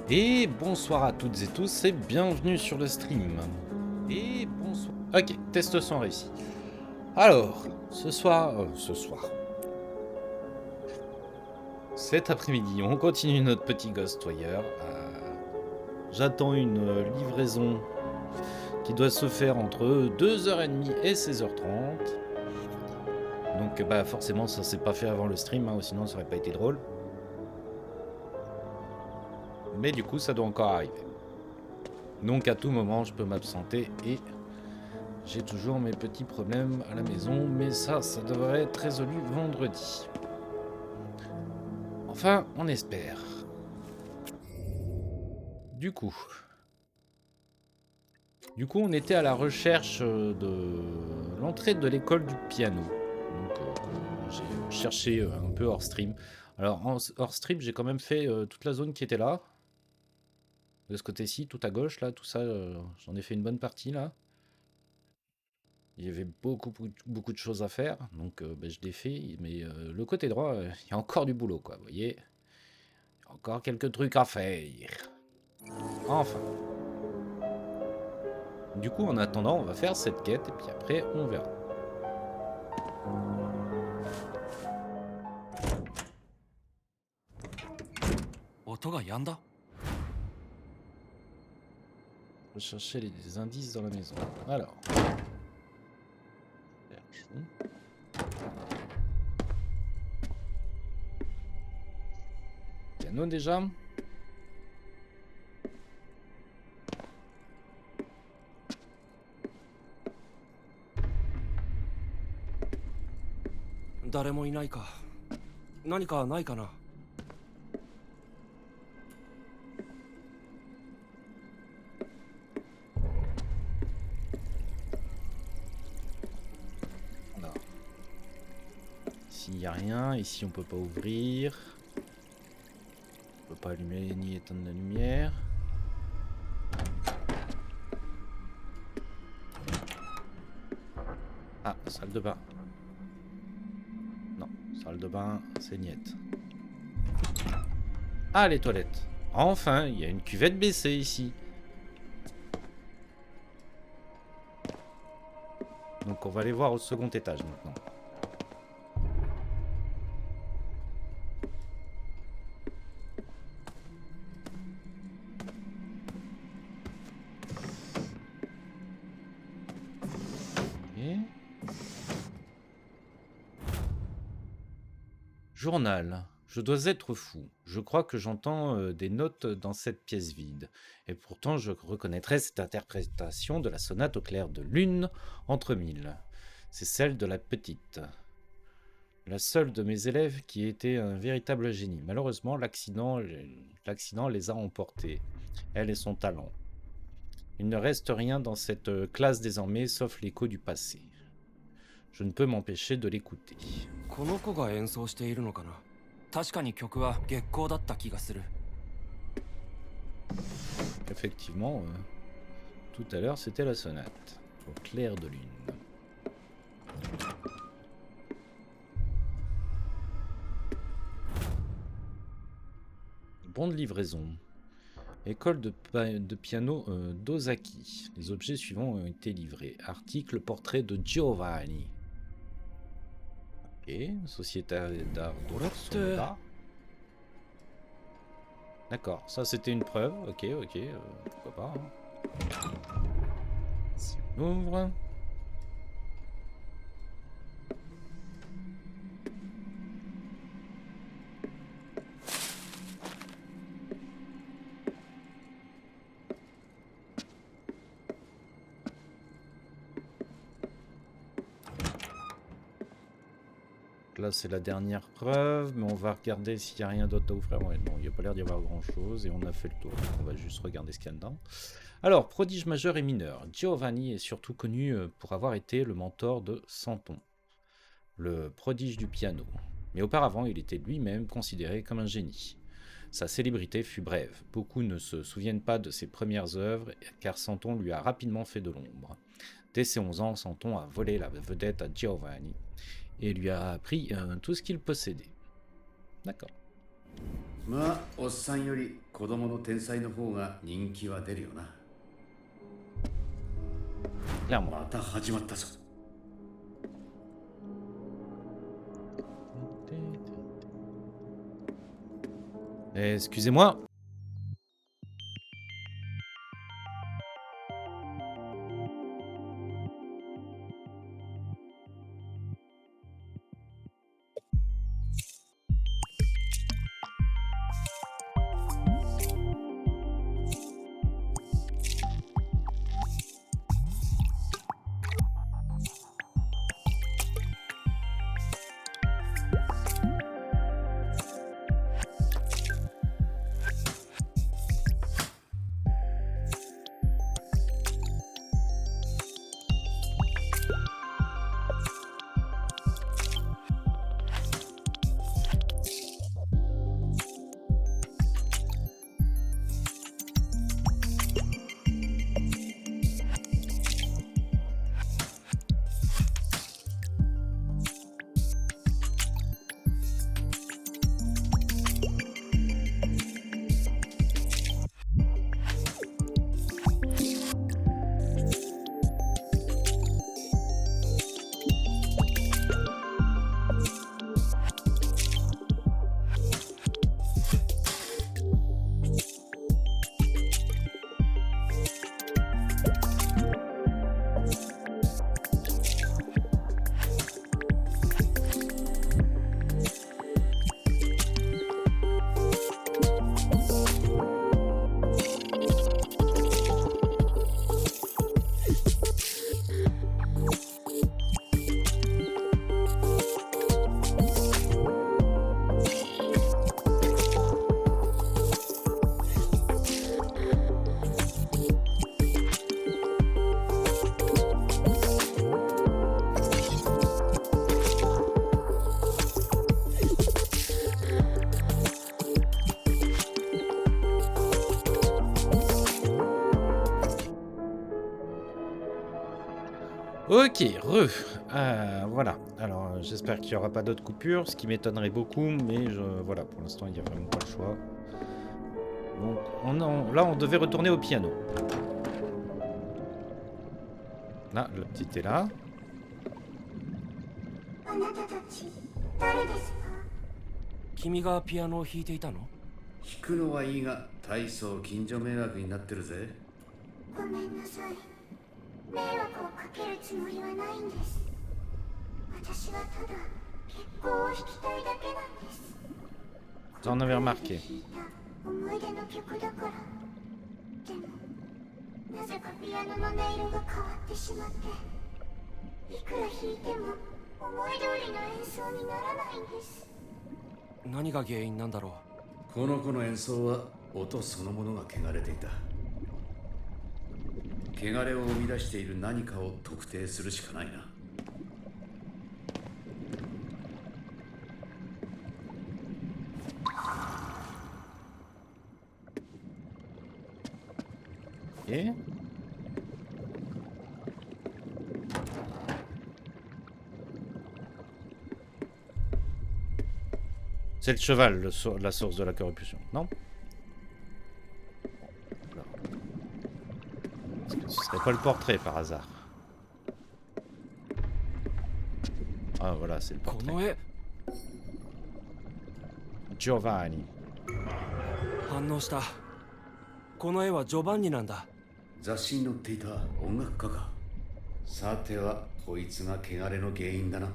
Et bonsoir à toutes et tous et bienvenue sur le stream. Et bonsoir. Ok, test son réussi. Alors, ce soir, cet après-midi, on continue notre petit Ghostwire. J'attends une livraison qui doit se faire entre 2h30 et 16h30. Donc bah forcément ça s'est pas fait avant le stream, hein, sinon ça aurait pas été drôle. Mais du coup ça doit encore arriver. Donc à tout moment je peux m'absenter et j'ai toujours mes petits problèmes à la maison, mais ça devrait être résolu vendredi. Enfin, on espère. Du coup, on était à la recherche de l'entrée de l'école du piano. Donc j'ai cherché un peu hors stream. Alors hors stream, j'ai quand même fait toute la zone qui était là. De ce côté-ci, tout à gauche, là, tout ça, j'en ai fait une bonne partie, là. Il y avait beaucoup de choses à faire, donc ben, je l'ai fait. Mais le côté droit, il y a encore du boulot, quoi, vous voyez. Il y a encore quelques trucs à faire. Enfin. Du coup, en attendant, on va faire cette quête, et puis après, on verra. Rechercher les indices dans la maison. Alors. Piano déjà. Ici, il n'y a rien. Ici, on peut pas ouvrir. On peut pas allumer ni éteindre la lumière. Ah, salle de bain. Non, salle de bain, c'est niette. Ah, les toilettes. Enfin, il y a une cuvette baissée ici. Donc on va aller voir au second étage maintenant. Okay. Journal. Je dois être fou. Je crois que j'entends des notes dans cette pièce vide. Et pourtant, je reconnaîtrais cette interprétation de la sonate au clair de lune entre mille. C'est celle de la petite. La seule de mes élèves qui était un véritable génie. Malheureusement, l'accident les a emportés. Elle et son talent. Il ne reste rien dans cette classe désormais, sauf l'écho du passé. Je ne peux m'empêcher de l'écouter. Effectivement, tout à l'heure, c'était la sonate, au clair de lune. Bon de livraison. École de piano d'Ozaki. Les objets suivants ont été livrés. Article portrait de Giovanni. Ok, Société d'art de Sonoda. D'accord, ça c'était une preuve. Ok, pourquoi pas. Hein. Si on ouvre. Là c'est la dernière preuve, mais on va regarder s'il n'y a rien d'autre à ouvrir. Ouais, non, il n'y a pas l'air d'y avoir grand chose et on a fait le tour, donc on va juste regarder ce qu'il y a dedans. Alors, prodige majeur et mineur. Giovanni est surtout connu pour avoir été le mentor de Santon, le prodige du piano. Mais auparavant, il était lui-même considéré comme un génie. Sa célébrité fut brève. Beaucoup ne se souviennent pas de ses premières œuvres, car Santon lui a rapidement fait de l'ombre. Dès ses 11 ans, Santon a volé la vedette à Giovanni et lui a appris tout ce qu'il possédait. D'accord. 子供の天才の方が人気は出るよな。 Clairement. また始まったぞ。Excusez-moi. Ok, voilà. Alors, j'espère qu'il n'y aura pas d'autres coupures, ce qui m'étonnerait beaucoup, mais voilà, pour l'instant, il n'y a vraiment pas le choix. Donc, là, on devait retourner au piano. Là, la petite est là. あなたたち誰ですか？君がピアノを弾いていたの？弾くのはいいが大層近所迷惑になってるぜ。ごめんなさい。迷惑をかけるつもりはないんです。私はただ結婚を弾きたいだけなんです。 J'en avais remarqué. 弾いた思い出の曲だから。でもなぜかピアノの音色が変わってしまって、いくら弾いても思い通りの演奏にならないんです。何が原因なんだろこの子の演奏は音そのものが汚れていた。汚れを生み出している何かを特定するしかないな。Et c'est le cheval, la source de la corruption, non? Est-ce que ce serait pas le portrait par hasard? Ah voilà, c'est le う。こ portrait. の絵 Giovanni. 反応した。この絵はジョバンニなんだ。雑誌に載っていた音楽家か。さてはこいつが汚れの原因だな。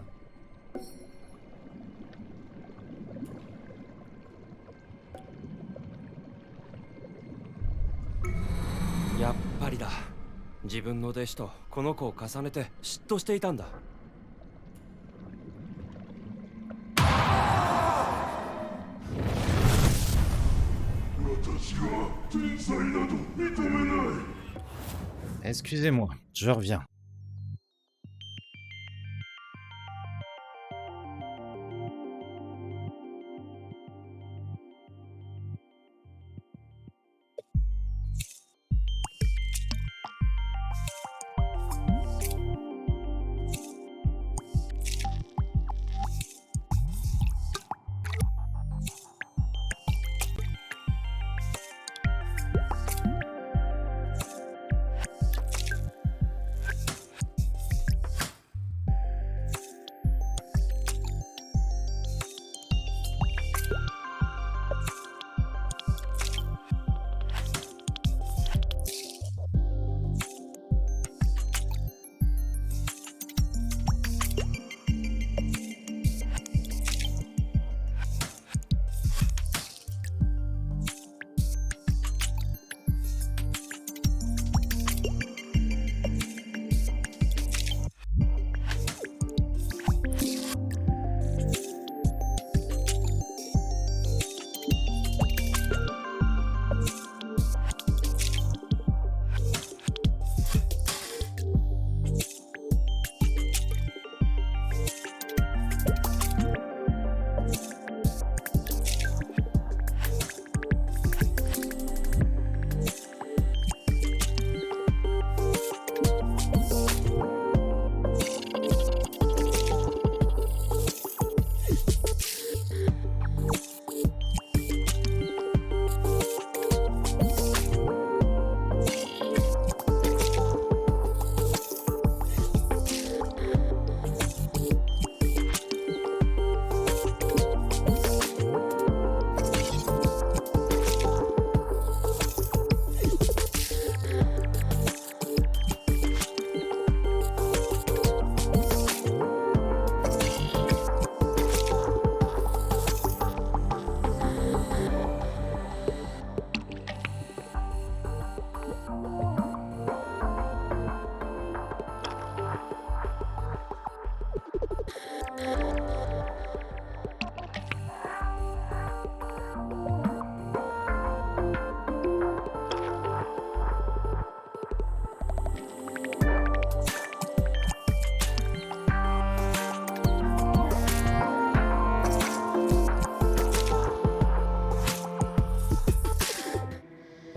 やっぱりだ。自分の弟子とこの子を重ねて嫉妬していたんだ。Excusez-moi, je reviens.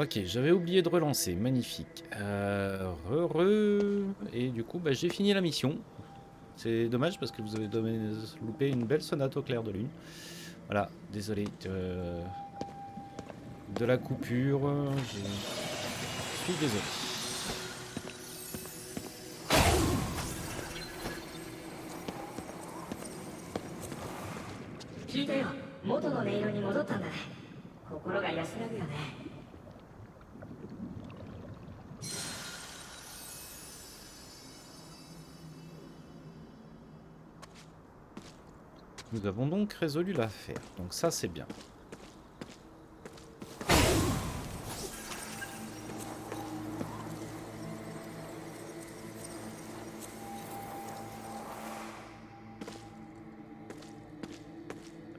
Ok, j'avais oublié de relancer, magnifique. Et du coup, bah, j'ai fini la mission. C'est dommage parce que vous avez loupé une belle sonate au clair de lune. Voilà, désolé de la coupure. Je suis désolé. 聞いたよ。元の音色に戻ったんだね。心が安らぐよね。Nous avons donc résolu l'affaire. Donc ça, c'est bien.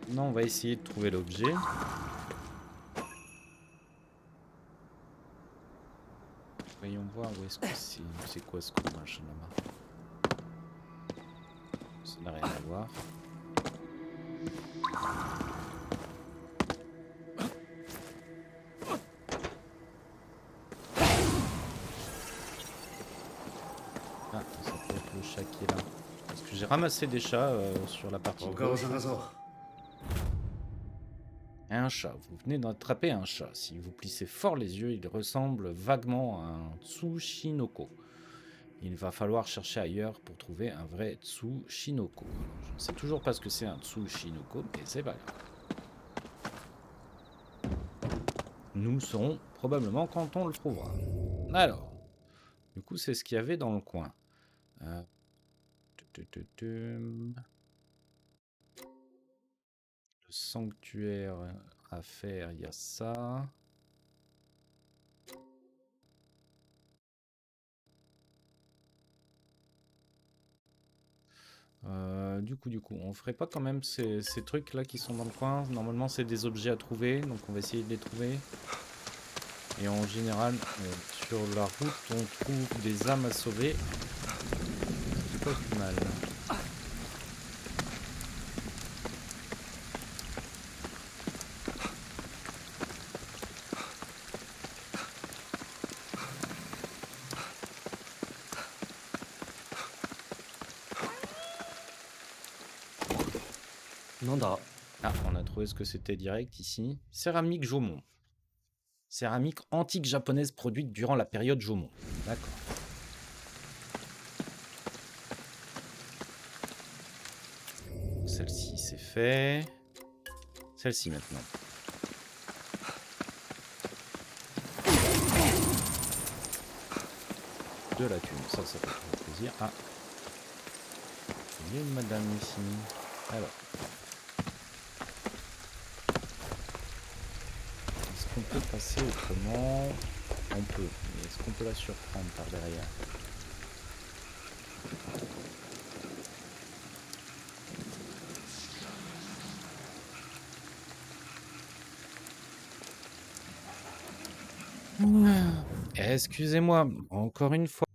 Maintenant, on va essayer de trouver l'objet. Voyons voir où est-ce que c'est. C'est quoi ce machin là-bas? Ça n'a rien à voir. Ah, ça peut être le chat qui est là. Parce que j'ai ramassé des chats sur la partie 他を gauche. 探そう。 Un chat. Vous venez d'attraper un chat. Si vous plissez fort les yeux, il ressemble vaguement à un Tsushinoko. Il va falloir chercher ailleurs pour trouver un vrai Tsushinoko. Je ne sais toujours pas ce que c'est un Tsushinoko, mais c'est pas grave. Nous saurons probablement quand on le trouvera. Alors, du coup, c'est ce qu'il y avait dans le coin. Le sanctuaire à faire, il y a ça. Du coup, on ferait pas quand même ces trucs là qui sont dans le coin. Normalement, c'est des objets à trouver, donc on va essayer de les trouver. Et en général, sur la route, on trouve des âmes à sauver. C'est pas plus mal. Nanda. Ah, on a trouvé ce que c'était direct ici. Céramique Jomon. Céramique antique japonaise produite durant la période Jomon. D'accord. Celle-ci, c'est fait. Celle-ci maintenant. De la thune, ça fait toujours plaisir. Ah. Il y a une madame ici. Alors. Est-ce qu'on peut passer autrement? On peut. Mais est-ce qu'on peut la surprendre par derrière? Excusez-moi, encore une fois.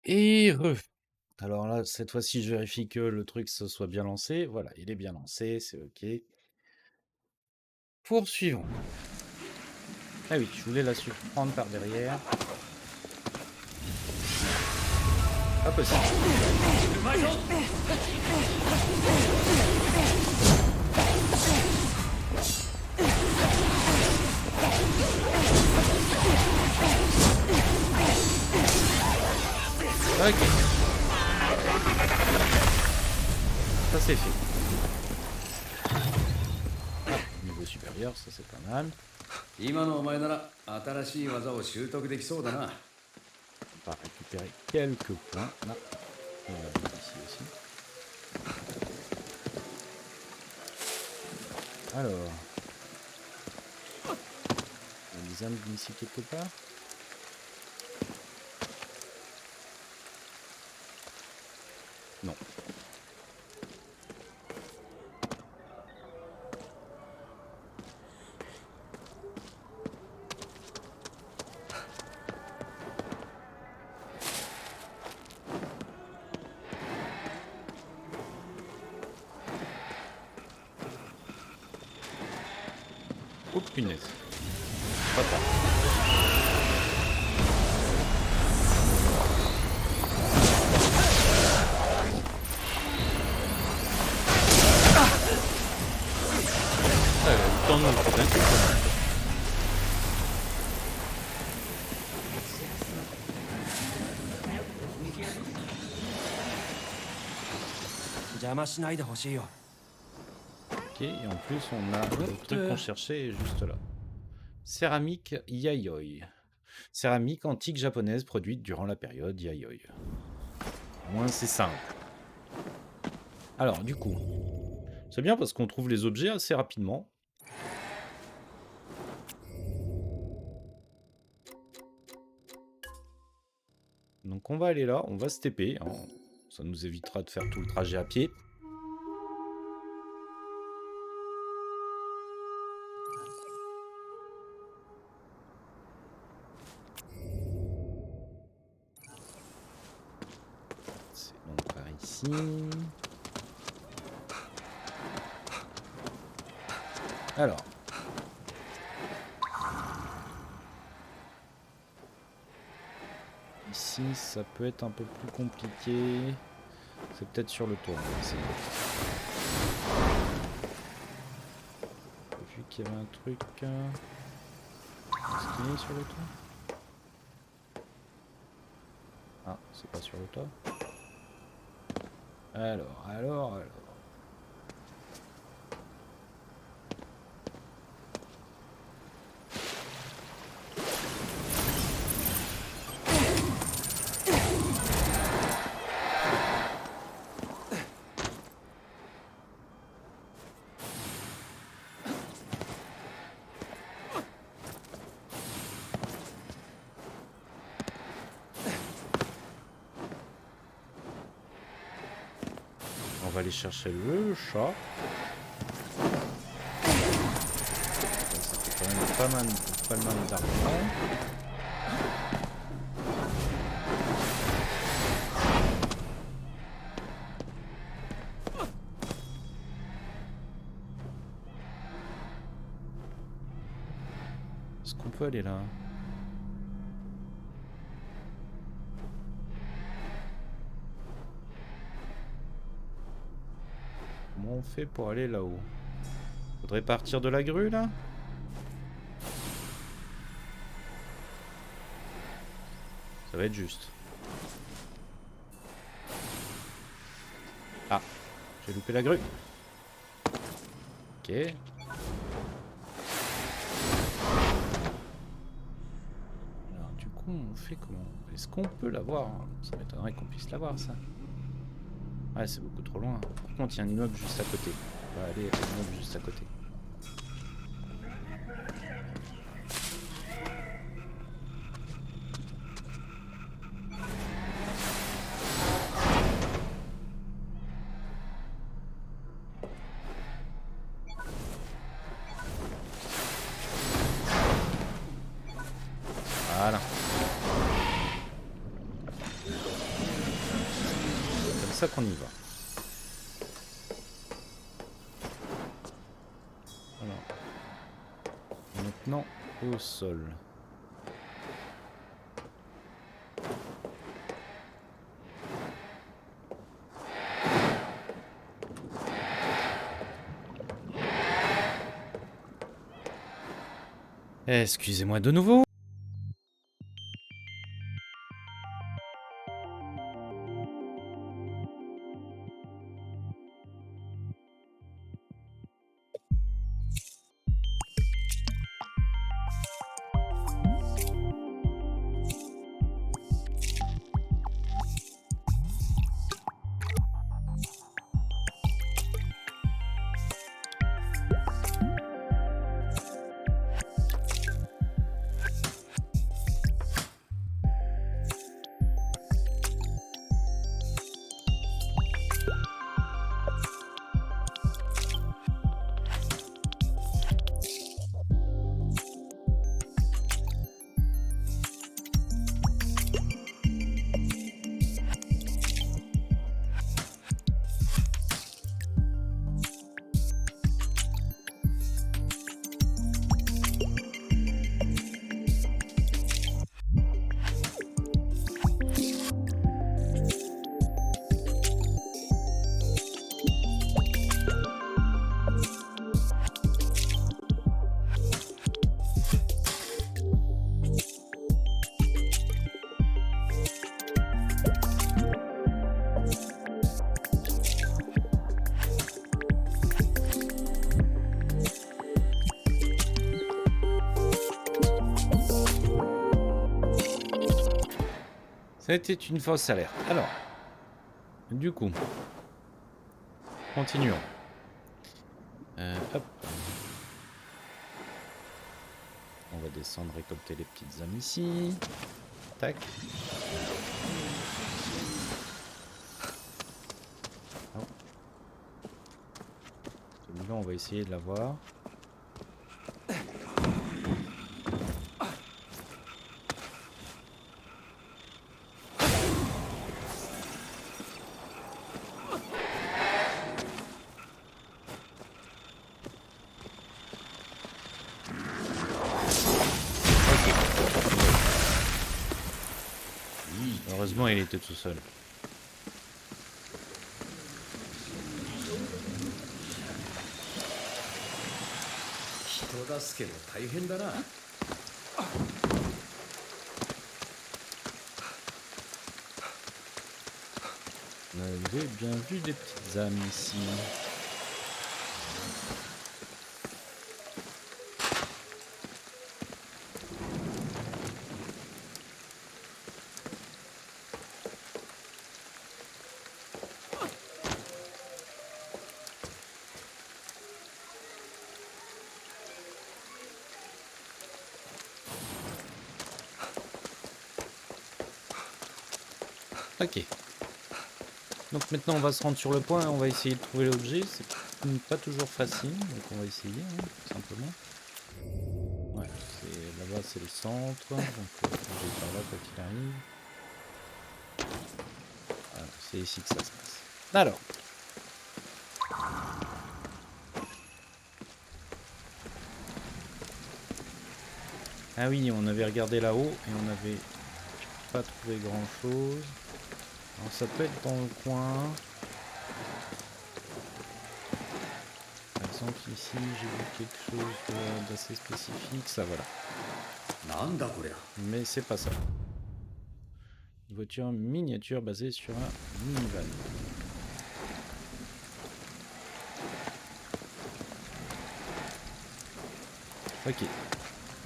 Et alors là, cette fois-ci, je vérifie que le truc se soit bien lancé. Voilà, il est bien lancé, c'est OK. Poursuivons. Ah oui, je voulais la surprendre par derrière. Pas possible. Ok. Ça c'est fait. Ah, niveau supérieur, ça c'est pas mal. 今のお前なら新しい技を習得できそうだな。 On va récupérer quelques points. Là, on va mettre ici aussi. Alors, il y a des âmes ici quelque part. Non. Oh punaise. Pas tard. Ah, le temps de nous prendre un coup, quand même. 邪魔しないでほしいよ。 Ok, et en plus on a le truc qu'on cherchait juste là. Céramique Yayoi. Céramique antique japonaise produite durant la période Yayoi. Au moins c'est simple. Alors du coup, c'est bien parce qu'on trouve les objets assez rapidement. Donc on va aller là, on va se TP. Hein. Ça nous évitera de faire tout le trajet à pied. C'est donc par ici. Alors. Ici, ça peut être un peu plus compliqué. C'est peut-être sur le toit. J'ai vu qu'il y avait un truc. Est-ce qu'il est sur le toit? Ah, c'est pas sur le toit. Alors. On va aller chercher le chat. Ça fait quand même pas mal d'argent. Est-ce qu'on peut aller là? Comment on fait pour aller là-haut? Faudrait partir de la grue là? Ça va être juste. Ah, j'ai loupé la grue. Ok. Alors du coup on fait comment? Est-ce qu'on peut l'avoir? Ça m'étonnerait qu'on puisse l'avoir ça. Ouais, c'est beaucoup trop loin. Par contre, il y a un immeuble juste à côté. On va aller à l'immeuble juste à côté. Voilà. ça qu'on y va. Alors. Maintenant, au sol. Excusez-moi de nouveau. C'était une fausse alerte. Alors, du coup, continuons. Hop. On va descendre récolter les petites âmes ici. Tac. Oh. Celui-là, on va essayer de l'avoir. Heureusement, il était tout seul. On avait bien vu des petites âmes ici. Ok. Donc maintenant on va se rendre sur le point et on va essayer de trouver l'objet. C'est pas toujours facile, donc on va essayer, hein, tout simplement. Ouais, là-bas c'est le centre, donc l'objet est par là quoi qu'il arrive. Voilà, c'est ici que ça se passe. Alors. Ah oui, on avait regardé là-haut et on n'avait pas trouvé grand-chose. Alors ça peut être dans le coin. Par exemple ici j'ai vu quelque chose d'assez spécifique, ça voilà. Mais c'est pas ça. Une voiture miniature basée sur un minivan. Ok.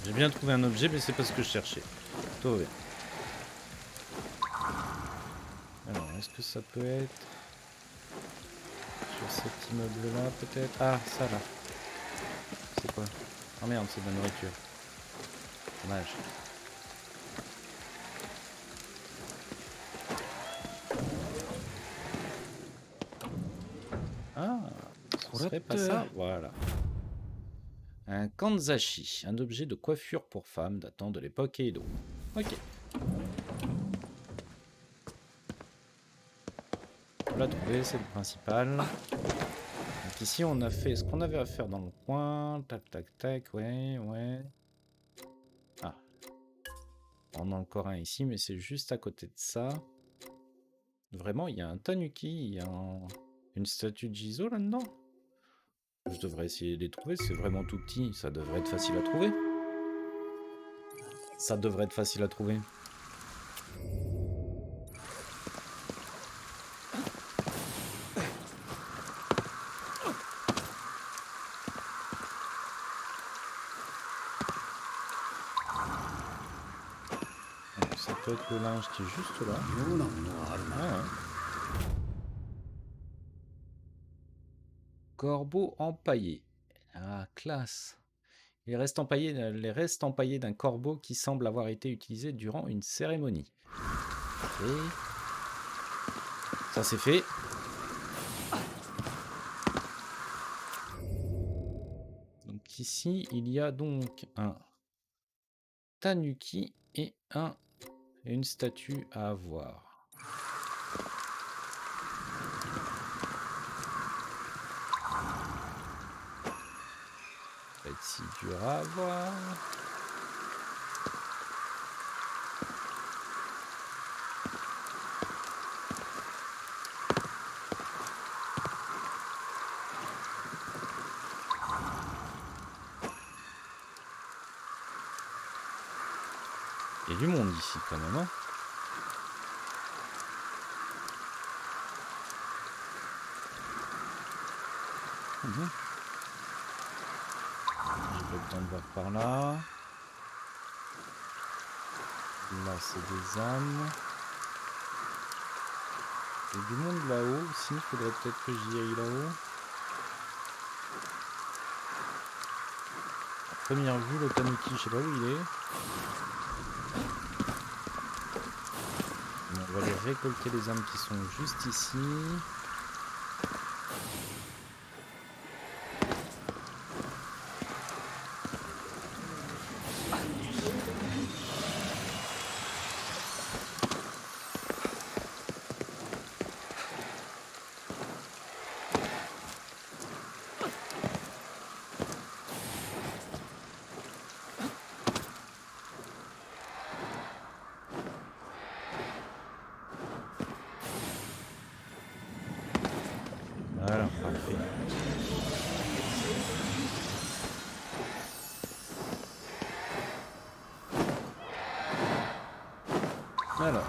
J'ai bien trouvé un objet mais c'est pas ce que je cherchais. Tout va bien. Alors, est-ce que ça peut être sur cet immeuble-là, peut-être? Ah, ça, là. C'est quoi? Oh merde, c'est de la nourriture. Dommage. Ah, ce serait pas ça? Voilà. Un kanzashi, un objet de coiffure pour femmes datant de l'époque Edo. Ok. la trouver, c'est le principal. Donc ici, on a fait ce qu'on avait à faire dans le coin. Tac, tac, tac, ouais, ouais. Ah. On a encore un ici, mais c'est juste à côté de ça. Vraiment, il y a un tanuki, il y a une statue de Jizo là-dedans. Je devrais essayer de les trouver, c'est vraiment tout petit, ça devrait être facile à trouver. Ça devrait être facile à trouver. Donc, ça peut être le linge qui est juste là. 妙なものがあるな。 Ouais. Corbeau empaillé. Ah, classe. Les restes empaillés d'un corbeau qui semble avoir été utilisé durant une cérémonie. Et ça c'est fait. Donc ici, il y a donc un tanuki et une statue à avoir. Ça va être si dur à avoir. Il y a du monde ici quand même, hein. J'ai pas le temps de voir par là. Là c'est des âmes. Il y a du monde là-haut aussi, il faudrait peut-être que j'y aille là-haut. À première vue, le tanuki, je sais pas où il est. On va aller récolter les âmes qui sont juste ici. Voilà, parfait. Alors.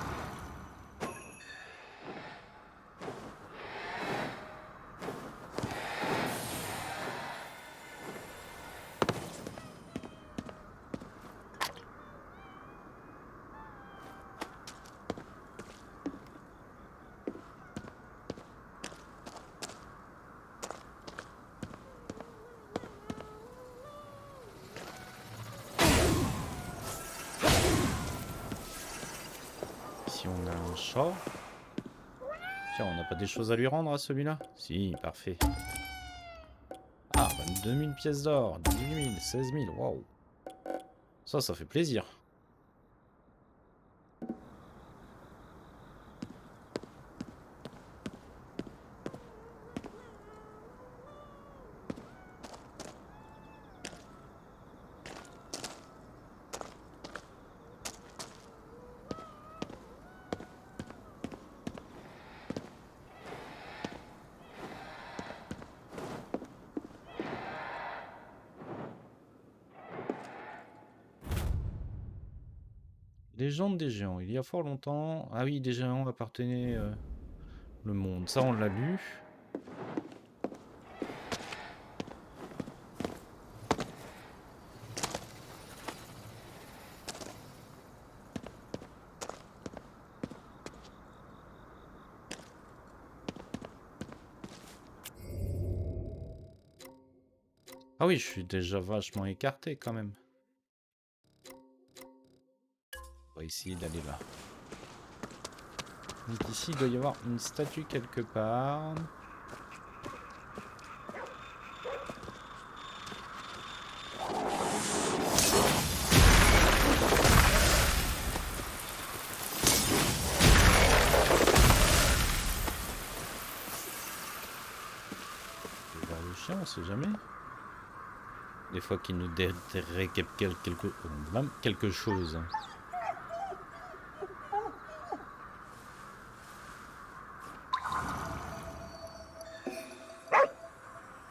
Ici on a un chat. Tiens, on n'a pas des choses à lui rendre à celui-là? Si, parfait. Ah, 22 000 pièces d'or, 18 000, 16 000, waouh. Ça fait plaisir. Légende des géants. Il y a fort longtemps... Ah oui, des géants appartenaient le monde. Ça, on l'a lu. Ah oui, je suis déjà vachement écarté quand même. On va essayer d'aller là. Donc ici, il doit y avoir une statue quelque part. attention, on sait jamais. Des fois qu'il nous déterrait quelque chose.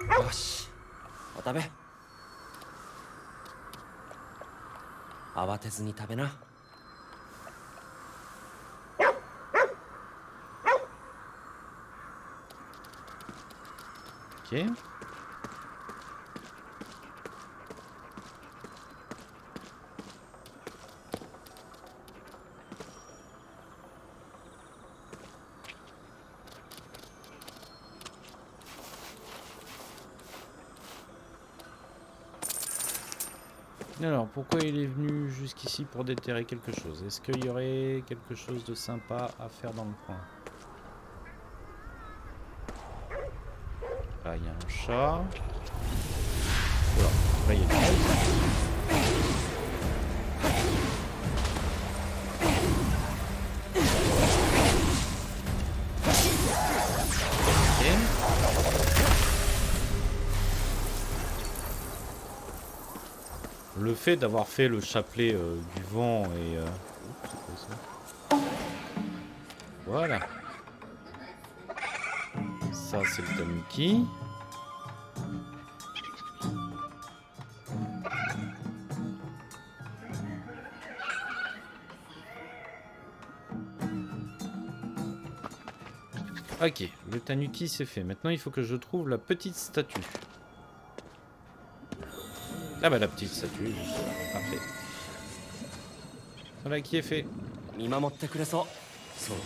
よし、お食べ。慌てずに食べな。Ok. Alors, pourquoi il est venu jusqu'ici pour déterrer quelque chose? Est-ce qu'il y aurait quelque chose de sympa à faire dans le coin? Là, il y a un chat. Voilà, là, il y a une Le fait d'avoir fait le chapelet du vent et... Oups, c'est quoi ça? Voilà. Ça, c'est le tanuki. Ok, le tanuki c'est fait. Maintenant, il faut que je trouve la petite statue. Ah bah la petite statue, juste là. Parfait. Voilà qui est fait. 見守ってくれそう。そうだ。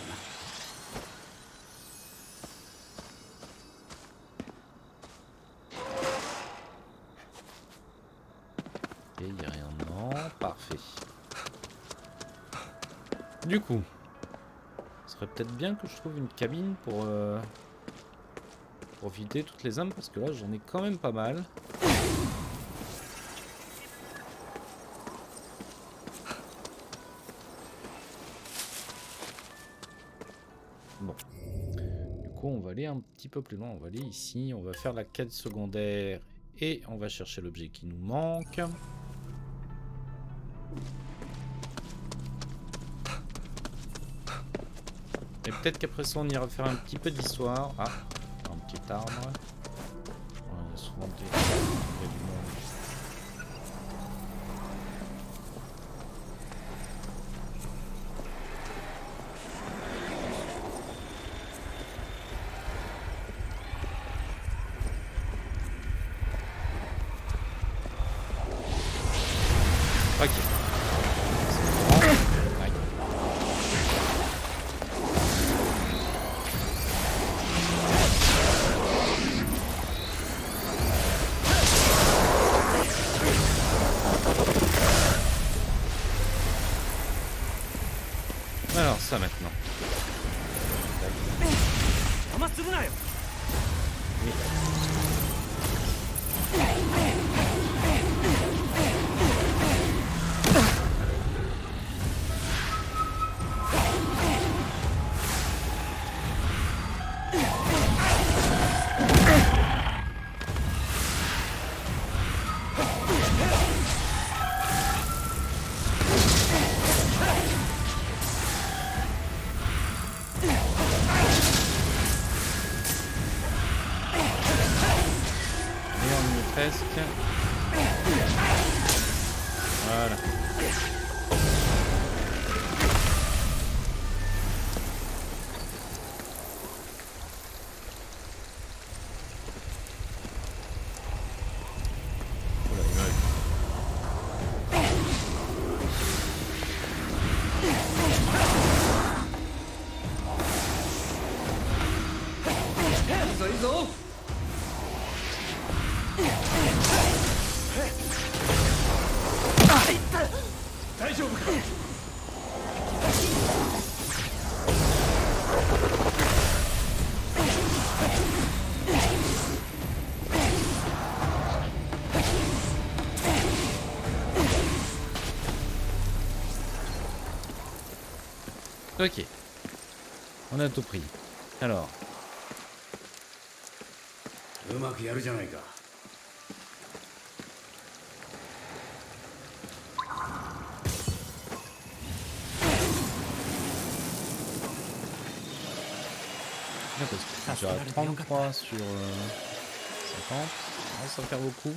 Et il n'y a rien dedans. Parfait. Du coup, ce serait peut-être bien que je trouve une cabine pour vider toutes les âmes, parce que là j'en ai quand même pas mal. Bon. Du coup, on va aller un petit peu plus loin. On va aller ici. On va faire la quête secondaire et on va chercher l'objet qui nous manque. Et peut-être qu'après ça, on ira faire un petit peu d'histoire. Ah, un petit arbre. Ouais, il y a souvent des... il y a du monde. Ok. Aïe. Alors ça maintenant. 邪魔するなよ。 Presque. Voilà. Ok. On a tout pris. Alors. うまくやるじゃないか。Bien, parce que je suis à 33 sur 50. Ah, ça va faire beaucoup.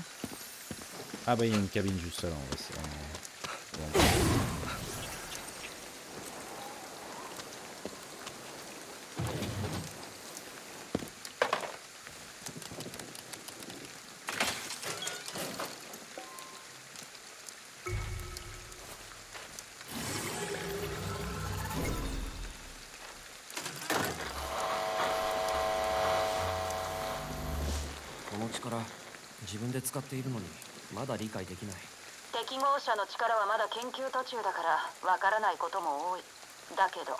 Ah bah il y a une cabine juste là. Bon.力自分で使っているのにまだ理解できない。適合者の力はまだ研究途中だからわからないことも多い。だけど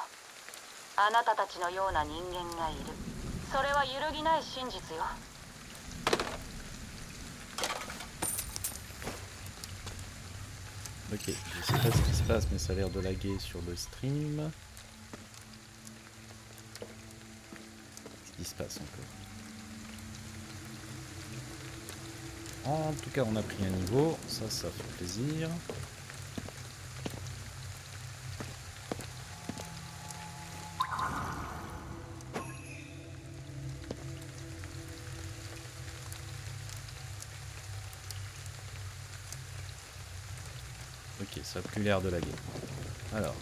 あなたたちのような人間がいる。それは揺るぎない真実よ。Ok, je sais pas ce qui se passe, mais ça a l'air de laguer sur le stream. Qu'est-ce qui se passe encore? En tout cas, on a pris un niveau, ça fait plaisir. Ok, ça a plus l'air de laguer. Alors.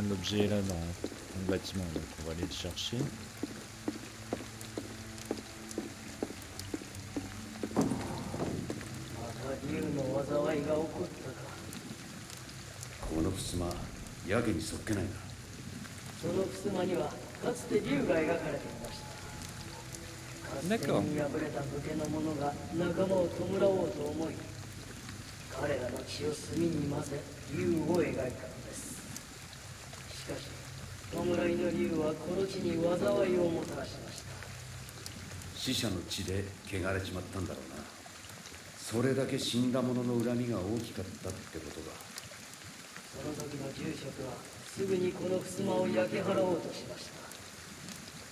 L'objet est là dans le bâtiment, donc on va aller le chercher. この襖やけにそっけないな。その襖にはかつて竜が描かれていました。合戦に敗れた武家の者が仲間を弔おうと思い、彼らの血を炭に混ぜ竜を描いたのです。しかし弔いの竜はこの地に災いをもたらしました。死者の血で汚れちまったんだろうな。それだけ死んだ者の恨みが大きかったってことだ。その時の住職はすぐにこの襖を焼き払おうとしまし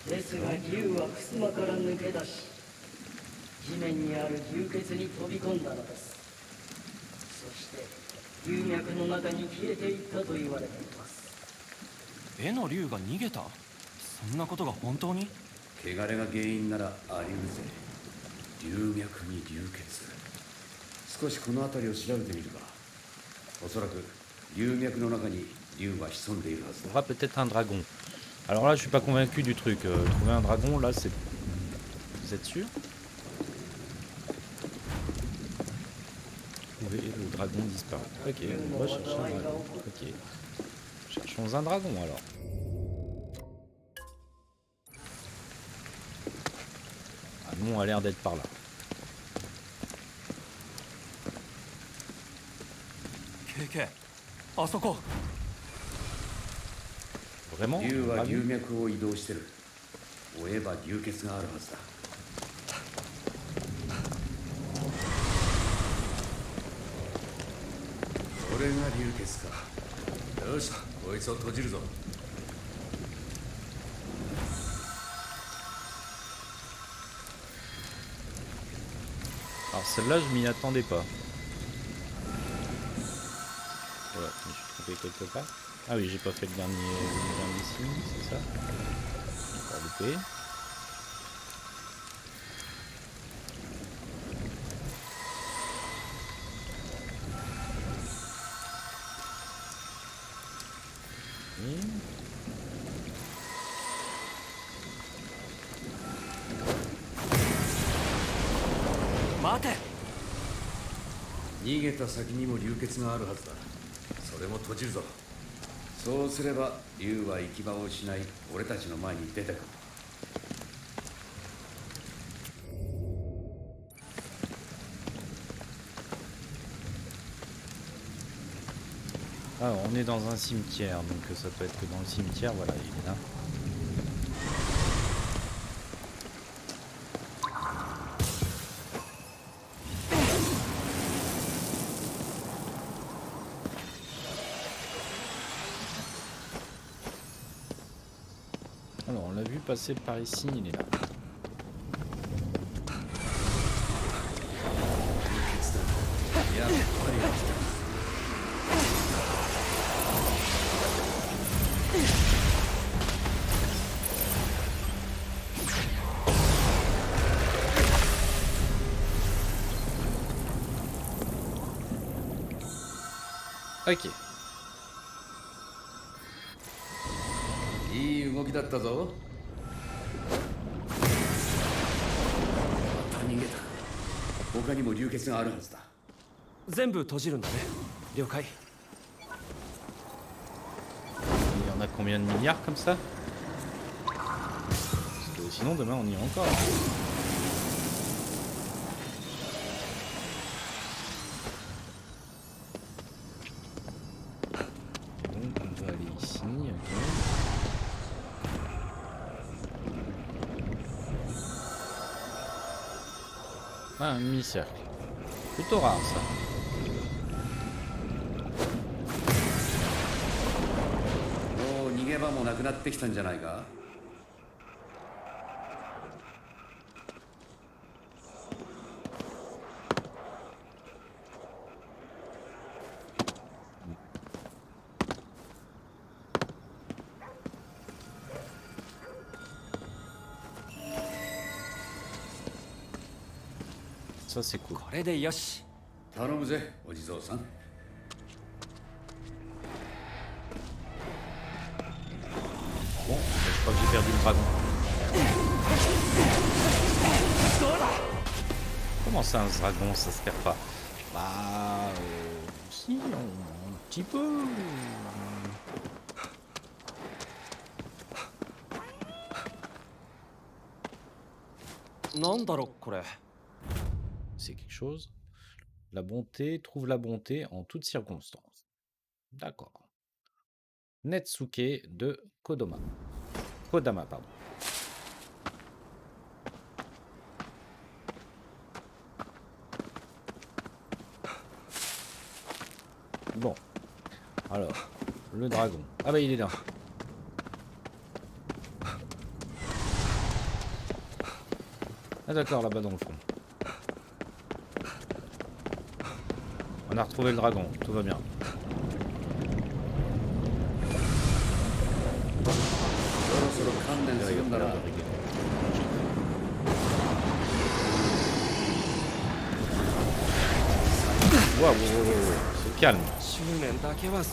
た。ですが竜は襖から抜け出し、地面にある流血に飛び込んだのです。そして龍脈の中に消えていったと言われています。絵の竜が逃げた？そんなことが本当に？汚れが原因ならあり得るぜ。龍脈に流血。少しこの辺りを調べてみるか。おそらく龍脈の中に竜は潜んでいるはずだ。On aura peut-être un dragon. Alors là, je suis pas convaincu du truc. Trouver un dragon, là, c'est... Vous êtes sûr? Trouver le dragon disparu. Ok, on va chercher un dragon. Ok. Cherchons un dragon, alors. Ah, nous, on a l'air d'être par là. KK, あそこ。Vraiment? 竜は龍脈を移動してる。追えば流血があるはずだ。これが流血か。よし、こいつを閉じるぞ。Alors celle-là, je m'y attendais pas. Voilà, je me suis trompé quelque part. Ah oui, j'ai pas fait le dernier signe, c'est ça? J'ai pas loupé. Mate! 逃げた先にも流血があるはずだ。それも閉じるぞ。そうすれば竜は行き場を失い、俺たちの前に出てくる。Ah, on est dans un cimetière, donc ça peut être que dans le cimetière, voilà, il est là. Alors, on l'a vu passer par ici, il est là. Ok. いい動きだったぞ。また逃げた。他にも流血があるはずだ。全部閉じるんだね。了解。 Il y en a combien de milliards comme ça? Parce que sinon demain on y est encore. Donc on va aller ici. Ok. Ah, un demi-cercle. Plutôt rare ça. Oh, 逃げ場もなくなってきたんじゃないか。Ça c'est cool. これでよし。頼むぜ、お地蔵さん。 Bon, je crois que j'ai perdu le dragon. Comment ça, un dragon, ça se perd pas? Bah... si, un petit peu... C'est quelque chose. La bonté, trouve la bonté en toutes circonstances. D'accord. Netsuke de Kodama. Kodama, pardon. Bon. Alors, le dragon. Ah bah il est là. Ah d'accord, là-bas dans le fond. On a retrouvé le dragon, tout va bien. Waouh, c'est calme. C'est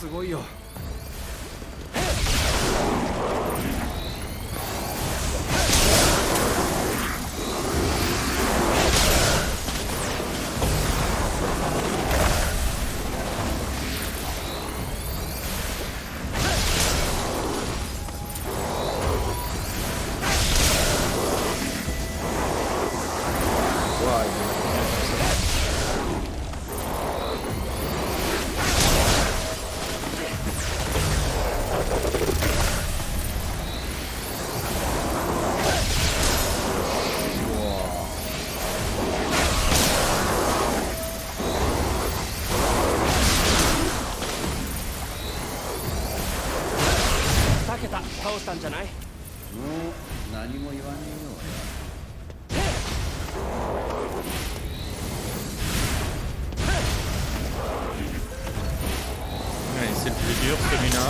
le plus dur celui-là.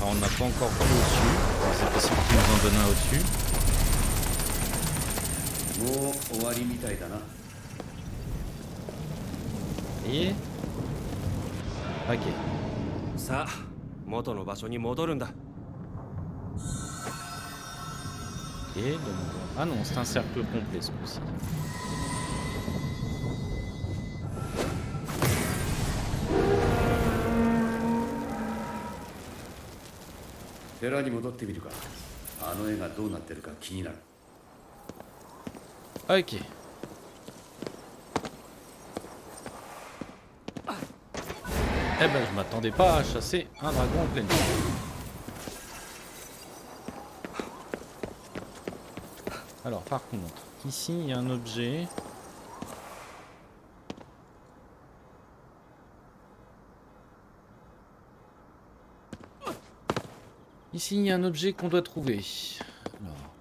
On n'a pas encore vu au-dessus. C'est possible qu'il nous en donne un au-dessus. Et... ok. Ça, 元の場所に戻るんだ。 Et donc... ah non, c'est un cercle complet ce coup-ci. Ok. Eh ben je m'attendais pas à chasser un dragon en pleine nuit. Alors par contre, ici il y a un objet. Ici, il y a un objet qu'on doit trouver. Alors.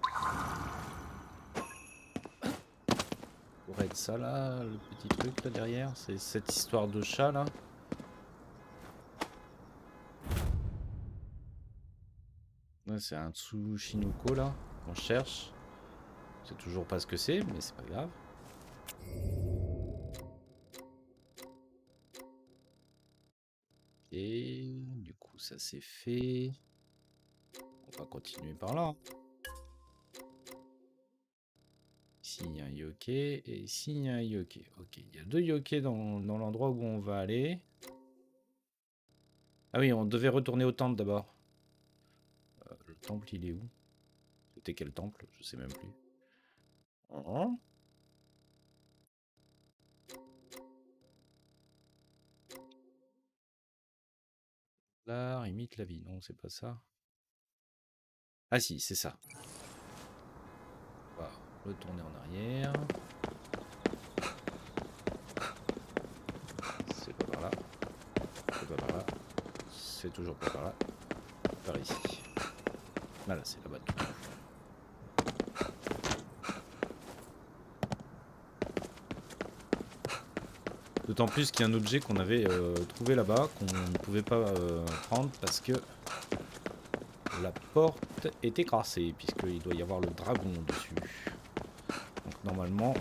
Pour être ça là, le petit truc là derrière, c'est cette histoire de chat là. Ouais, c'est un Tsushinoko là, qu'on cherche. C'est toujours pas ce que c'est, mais c'est pas grave. Et du coup, ça c'est fait. On va continuer par là. Ici, il y a un yokai. Et ici, il y a un yokai. Ok, il y a 2 yokais dans l'endroit où on va aller. Ah oui, on devait retourner au temple d'abord. Le temple, il est où? C'était quel temple? Je sais même plus. Oh. L'art imite la vie. Non, c'est pas ça. Ah si, c'est ça. On va retourner en arrière. C'est pas par là. C'est pas par là. C'est toujours pas par là. Par ici. Voilà, c'est là-bas tout. D'autant plus qu'il y a un objet qu'on avait trouvé là-bas, qu'on ne pouvait pas prendre parce que la porte est écrasée, puisqu'il doit y avoir le dragon dessus. Donc normalement,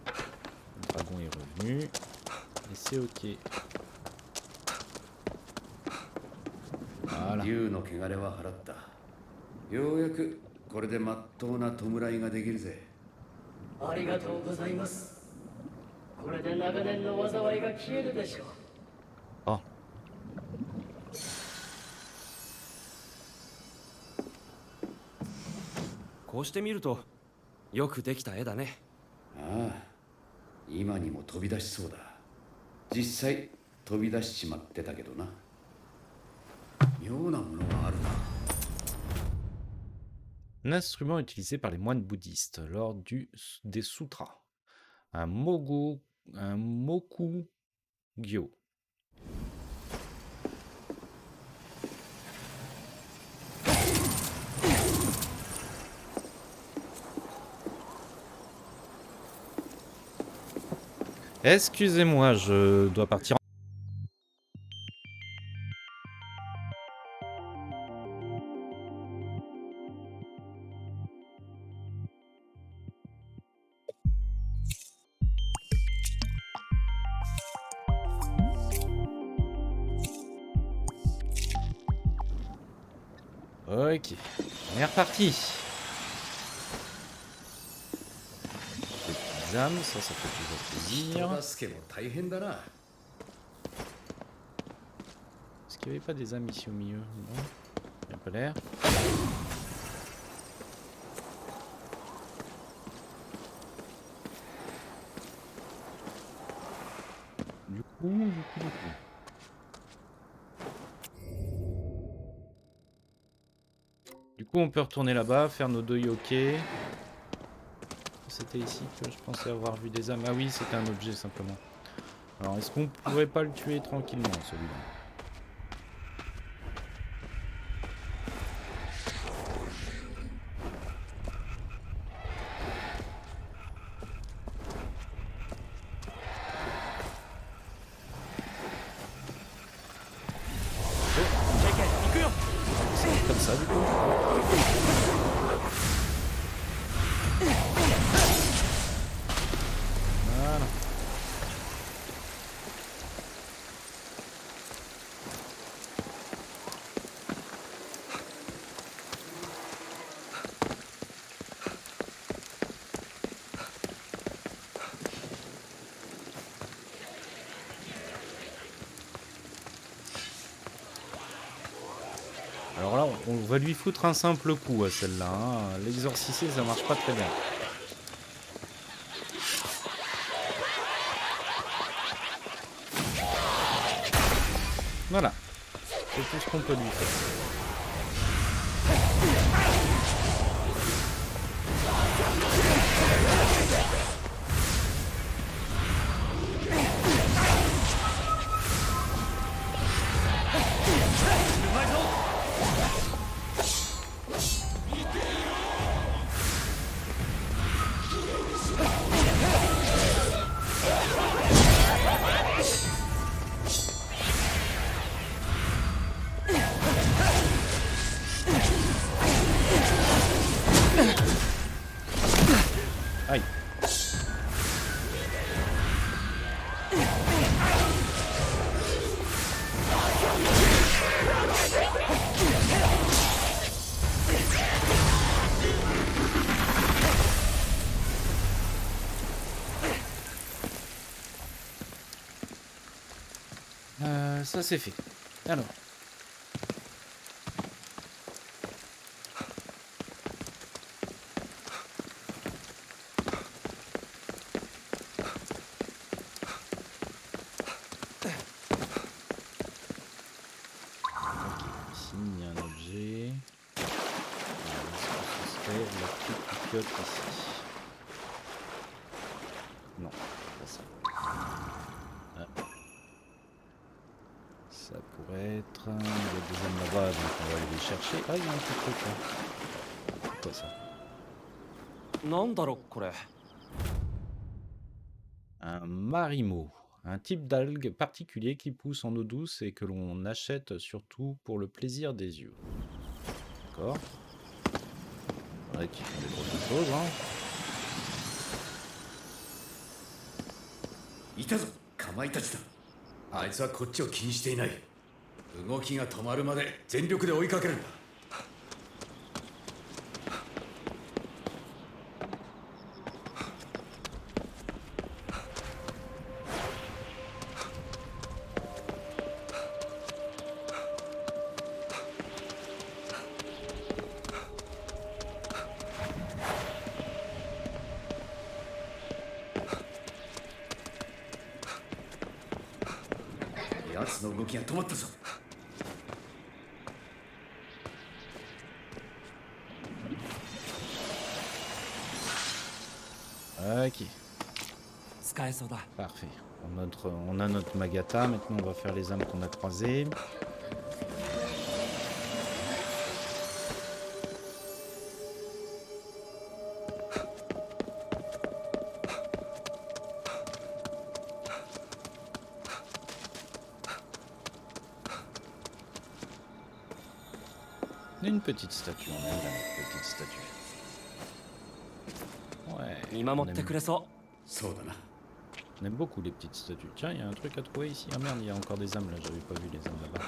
le dragon est revenu, et c'est ok. Voilà. 竜の汚れは払った。ようやくこれでまっとうな弔いができるぜ。ありがとうございます。これで長年の災いが消えるでしょう。あ。こうして見るとよくできた絵だね。ああ、今にも飛び出しそうだ。実際飛び出しちまってたけどな。妙なものがあるな。Un instrument utilisé par les moines bouddhistes lors des sutras. Un mokugyo. Excusez-moi, je dois partir. Ok, on est reparti. Des âmes, ça fait toujours plaisir. Est-ce qu'il n'y avait pas des âmes ici au milieu? Non, il n'y a pas l'air. Du coup. Du coup, on peut retourner là-bas, faire nos 2 yokais. C'était ici que je pensais avoir vu des âmes. Ah oui, c'était un objet simplement. Alors, est-ce qu'on pourrait pas le tuer tranquillement, celui-là? Comme ça, du coup. Voilà. Alors là, on va lui foutre un simple coup à celle-là. Hein. L'exorciser, ça marche pas très bien. Voilà. C'est tout ce qu'on peut lui faire. ça c'est fait. Alors. Ici, il y a un objet. Est-ce que ce serait la petite coquille ici? Non, pas ça. Ah. Ça pourrait être... Il y a des hommes là-bas, donc on va aller les chercher. Ah, il y a un petit truc là. Quoi ça? なんだろこれ。 Un marimo. Un type d'algue particulier qui pousse en eau douce et que l'on achète surtout pour le plaisir des yeux. D'accord. Ouais, qui font des grosses choses, hein. いたぞ、かまいたちだ。あいつはこっちを気にしていない。動きが止まるまで全力で追いかけるんだ。奴の動きが止まったぞ。 Ok. 使えそうだ。 Parfait. On a notre Magata. Maintenant, on va faire les âmes qu'on a croisées. Une petite statue, on aime la petite statue. Ouais. 見守ってくれそそうだな。 On aime beaucoup les petites statues. Tiens, il y a un truc à trouver ici. Ah merde, il y a encore des âmes là, j'avais pas vu les âmes là-bas.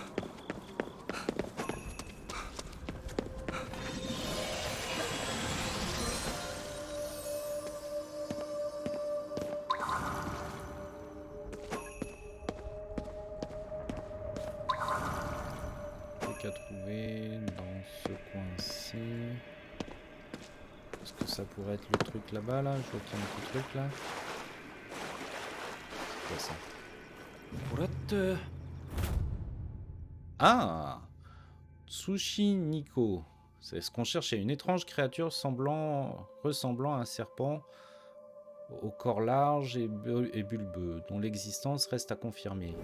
Truc à trouver dans ce coin-ci. Est-ce que ça pourrait être le truc là-bas là? Je vois qu'il y a un petit truc là. C'est quoi ça? う。これって。 Ah! Tsushi Niko. C'est ce qu'on cherchait. Une étrange créature ressemblant à un serpent au corps large et bulbeux, dont l'existence reste à confirmer.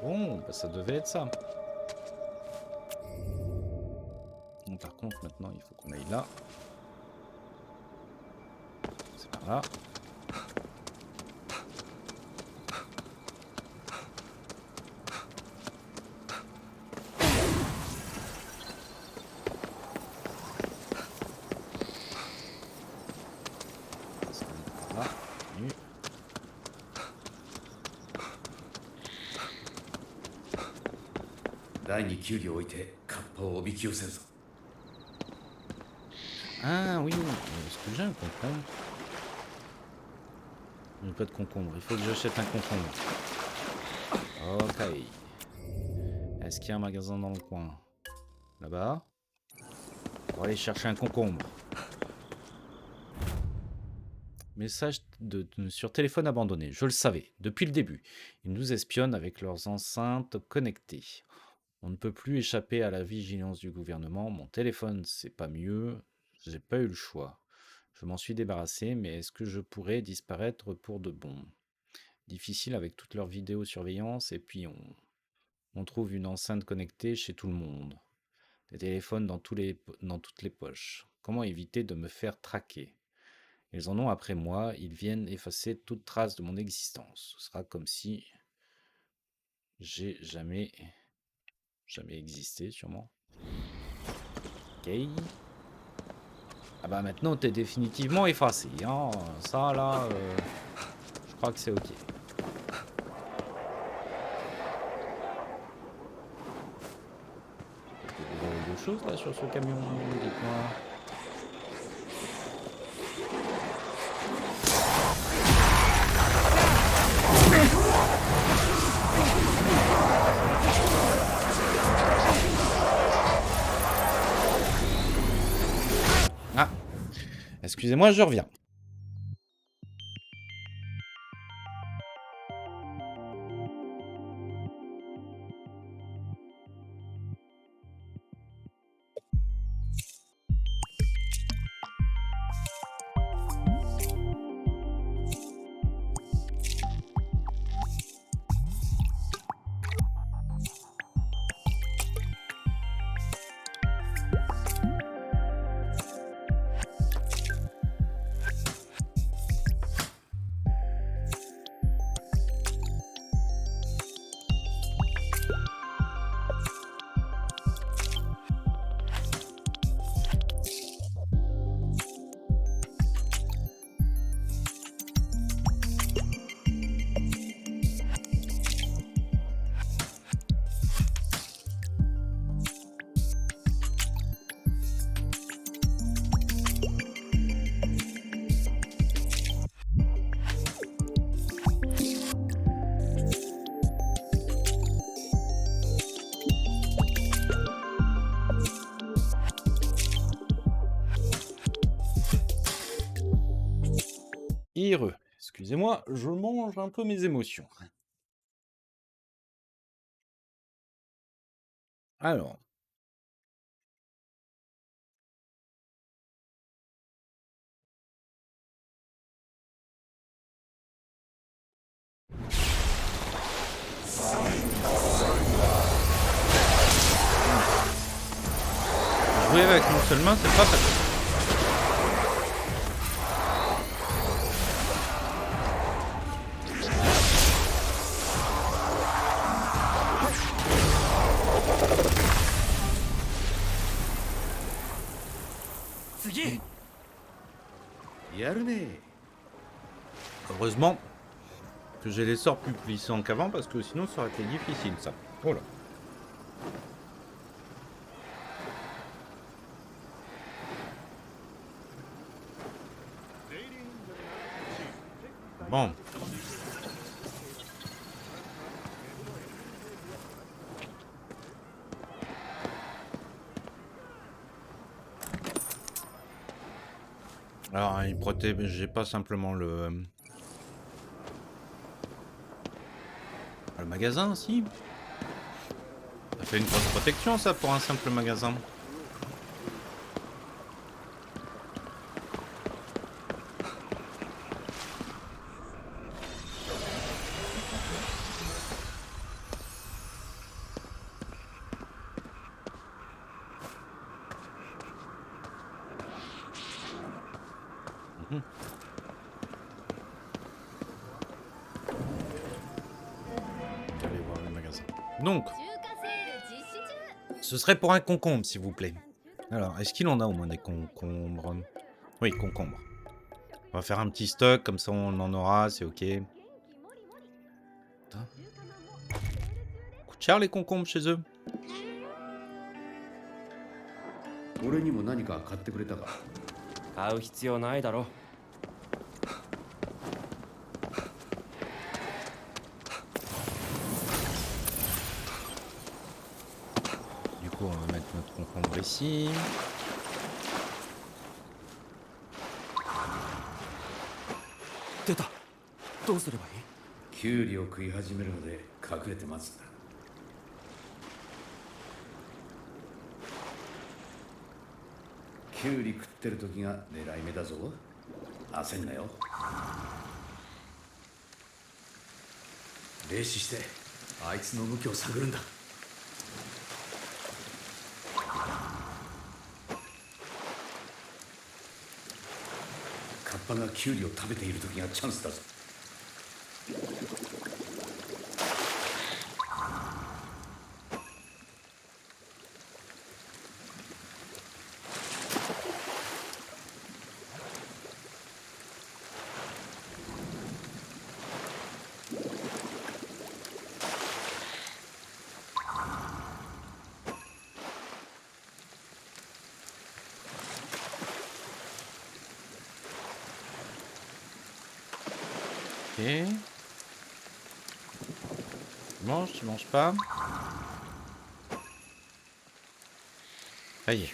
Bon, bah ça devait être ça. Bon, par contre, maintenant, il faut qu'on aille là. C'est par là. Là, nu. Ah oui, est-ce que j'ai un concombre? Je n'ai pas de concombre, il faut que j'achète un concombre. Ok. Est-ce qu'il y a un magasin dans le coin? Là-bas. On va aller chercher un concombre. Message sur téléphone abandonné. Je le savais, depuis le début. Ils nous espionnent avec leurs enceintes connectées. On ne peut plus échapper à la vigilance du gouvernement. Mon téléphone, c'est pas mieux. J'ai pas eu le choix. Je m'en suis débarrassé, mais est-ce que je pourrais disparaître pour de bon? Difficile avec toute leur vidéosurveillance, et puis on trouve une enceinte connectée chez tout le monde. Des téléphones dans toutes les poches. Comment éviter de me faire traquer? Ils en ont après moi, ils viennent effacer toute trace de mon existence. Ce sera comme si j'ai jamais existé, sûrement. Ok. Ah bah maintenant t'es définitivement effacé, hein. Ça là, je crois que c'est ok. Il y a des choses là sur ce camion, dites-moi. Excusez-moi, je reviens. Heureux. Excusez-moi, je mange un peu mes émotions. Alors. Jouer avec une seule main, c'est pas facile. Heureusement que j'ai les sorts plus puissants qu'avant parce que sinon ça aurait été difficile ça. Oh là. Bon. Alors, il protège, j'ai pas simplement le magasin aussi. Ça fait une grosse protection ça pour un simple magasin. Donc, ce serait pour un concombre, s'il vous plaît. Alors, est-ce qu'il en a au moins des concombres? Oui, concombres. On va faire un petit stock, comme ça on en aura, c'est ok. Putain. Coûte cher les concombres chez eux. 俺にも何か買ってくれたか。買う必要ないだろ。 On va mettre notre concombre ici. Teta. どうすればいい？キュウリを食い始めるので隠れて待つんだ。キュウリ食ってる時が狙い目だぞ。焦んなよ。霊視してあいつの向きを探るんだ。 カッパがキュウリを食べている時がチャンスだぞ。Ok. Tu manges pas. Ça y est.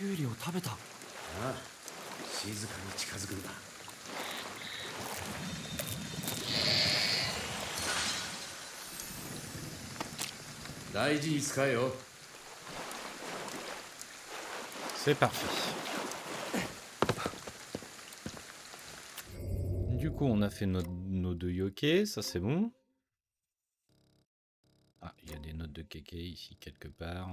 静かに近づくんだ。大事に使えよ。 C'est parfait. Du coup, on a fait nos 2 yokés, ça c'est bon. Ah, il y a des notes de kéké ici quelque part.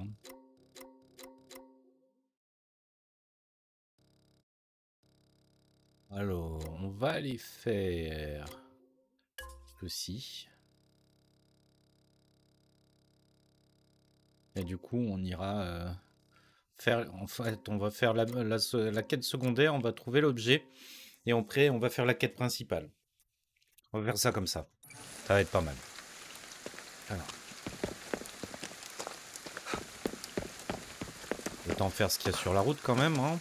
Alors, on va aller faire ceci. Et du coup, on ira faire... En fait, on va faire la quête secondaire, on va trouver l'objet. Et après, on va faire la quête principale. On va faire ça comme ça. Ça va être pas mal. Alors. Autant faire ce qu'il y a sur la route quand même, hein.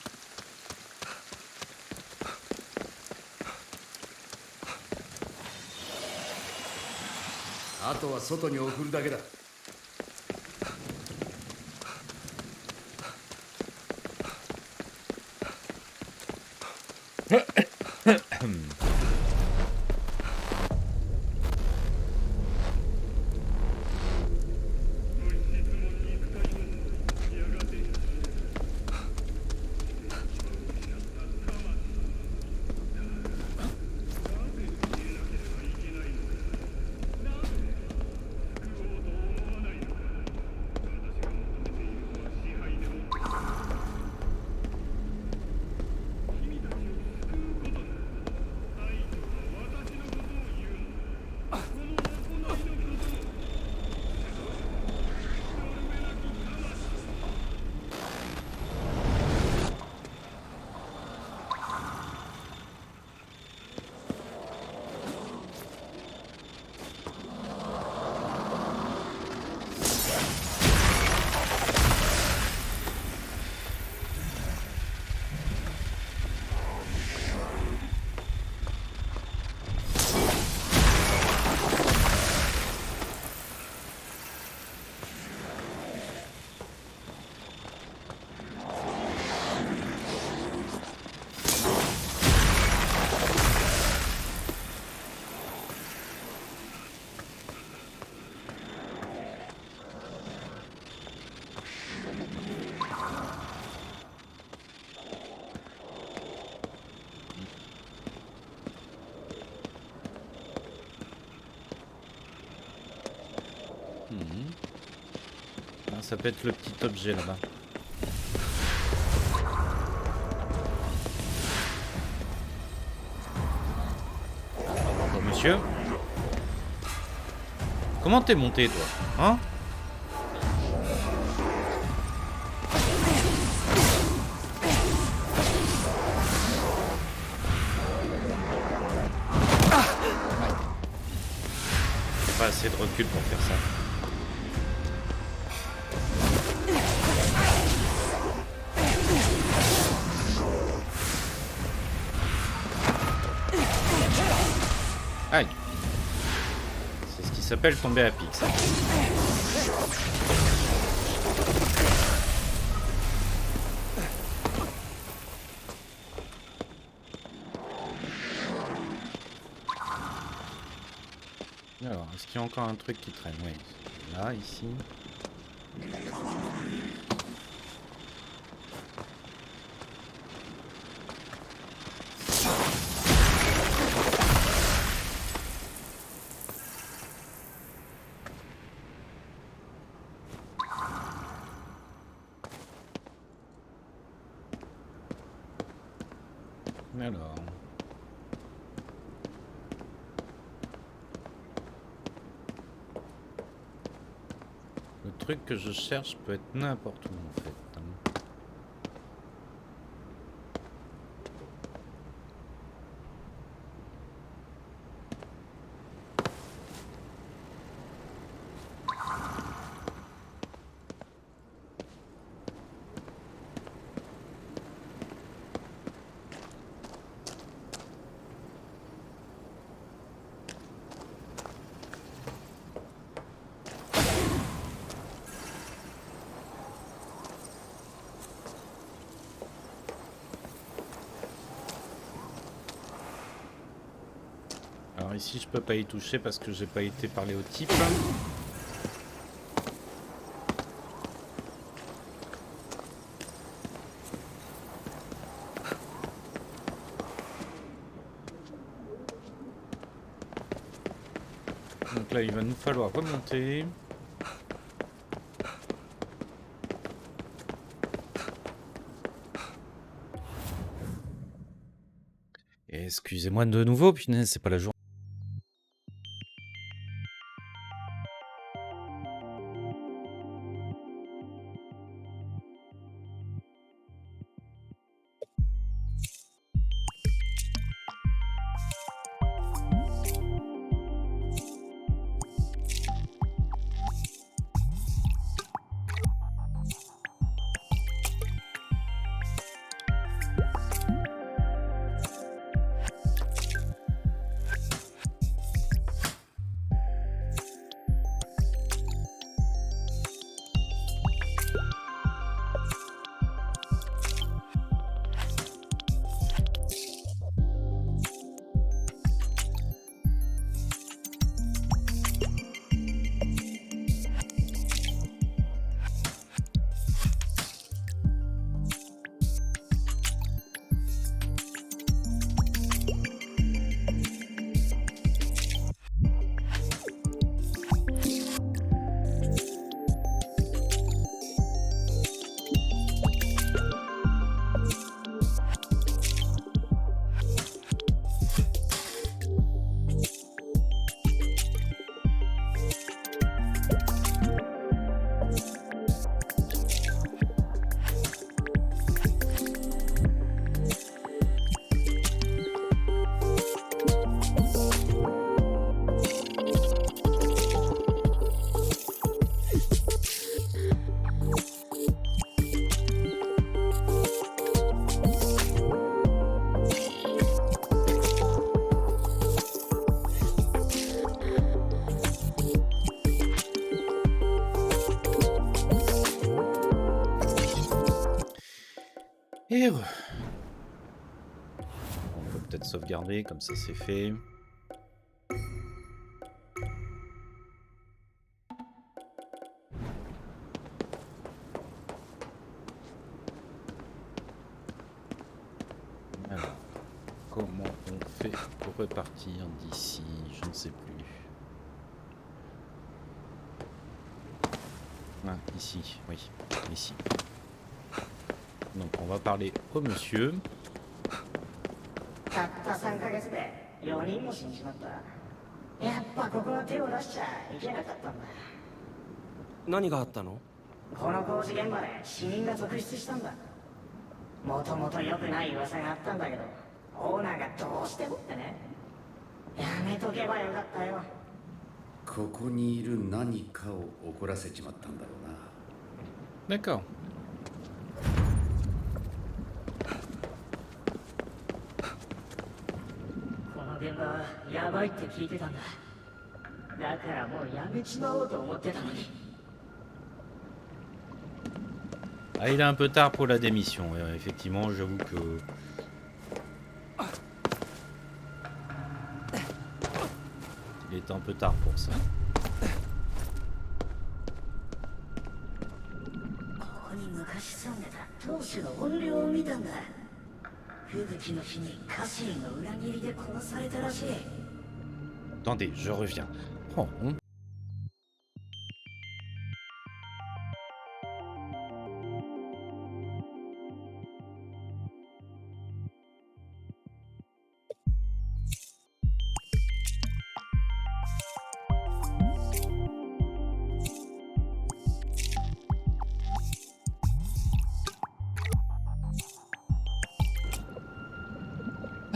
Ah, ça peut être le petit objet là-bas. Bonjour monsieur. Comment t'es monté toi, hein? J'ai pas assez de recul pour faire ça. Aïe. C'est ce qui s'appelle tomber à pic, ça. Alors, est-ce qu'il y a encore un truc qui traîne? Oui. Là, ici. Alors. Le truc que je cherche peut être n'importe où en fait. ici je peux pas y toucher parce que j'ai pas été parler au type. Donc là il va nous falloir remonter. Excusez-moi de nouveau, punaise, c'est pas la journée. Et on peut peut-être sauvegarder, comme ça c'est fait. Alors, comment on fait pour repartir d'ici? Je ne sais plus. Ah, ici, oui, ici. Donc on va parler au monsieur. たった3ヶ月で4人も死んじまった。やっぱここは手を出しちゃいけなかったんだ。何があったの？この工事現場で死人が続出したんだ。もともと良くない噂があったんだけど、オーナーがどうしてもってね。やめとけばよかったよ。ここにいる何かを怒らせちまったんだろうな。 D'accord. 現場はやばいって聞いてたんだ。だからもうやめちまおうと思ってたのに。 Ah, il est un peu tard pour la démission. Effectivement, j'avoue que... Il est un peu tard pour ça. ここに昔住んでた当主の怨霊を見たんだ。 吹雪の日に家臣の裏切りで殺されたらしい。 Attendez, je reviens. Oh, on...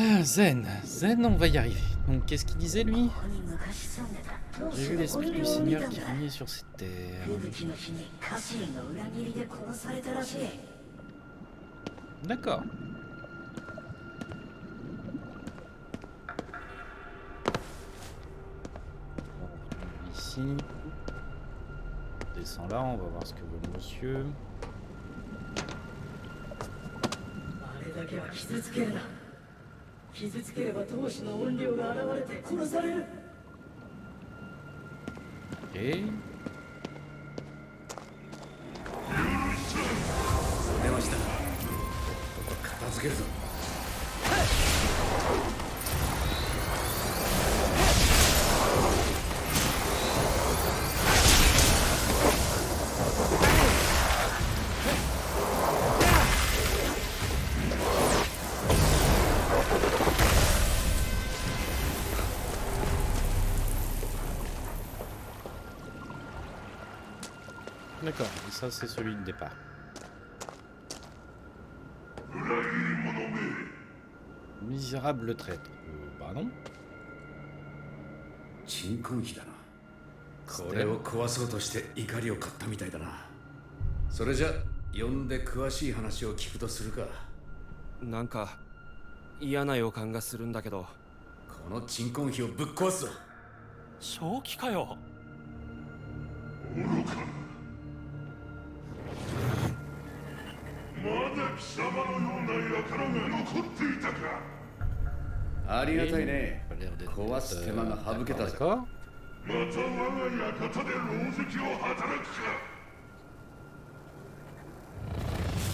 Ah, Zen, on va y arriver. Donc, qu'est-ce qu'il disait lui? J'ai vu l'esprit du Seigneur qui régnait sur cette terre. D'accord. Ici. On descend là, on va voir ce que veut le monsieur. 傷つければ当主の怨霊が現れて殺される。 Et 出ました。片付けるぞ。d'accord, et ça c'est celui de départ. Misérable traître. Bah non. 鎮魂碑だな。これを壊そうとして怒りを買ったみたいだな。それじゃ呼んで詳しい話を聞くとするか。なんか嫌な予感がするんだけど。この鎮魂碑をぶっ壊すぞ。正気かよ。まだ貴様のような輩が残っていたか。ありがたいね。壊す手間が省けたぜ。 D'accord. また我が館で狼藉を働くか。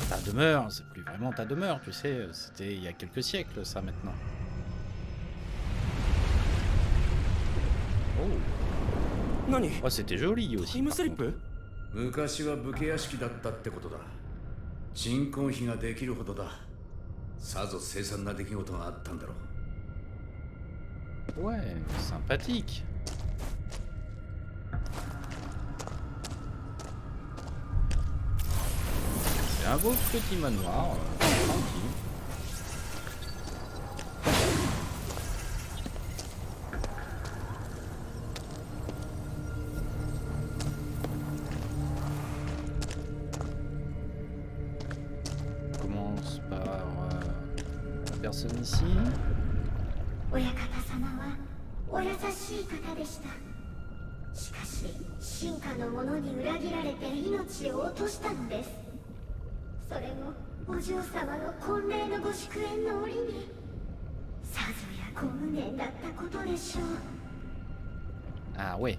Ta demeure, c'est plus vraiment ta demeure, tu sais, c'était il y a quelques siècles ça maintenant. Oh. 何？ Oh, c'était joli タ aussi. イム par スリッ contre. プ？昔は武家屋敷だったってことだ。鎮魂碑ができるほどだ。さぞ凄惨な出来事があったんだろう。 Ouais, sympathique. C'est un beau petit manoir, tranquille. On commence par la personne ici. 親方様はお優しい方でした。しかし進化の者に裏切られて命を落としたのです。それもお嬢様の婚礼のご祝宴の折にさぞやご無念だったことでしょう。 Ah ouais.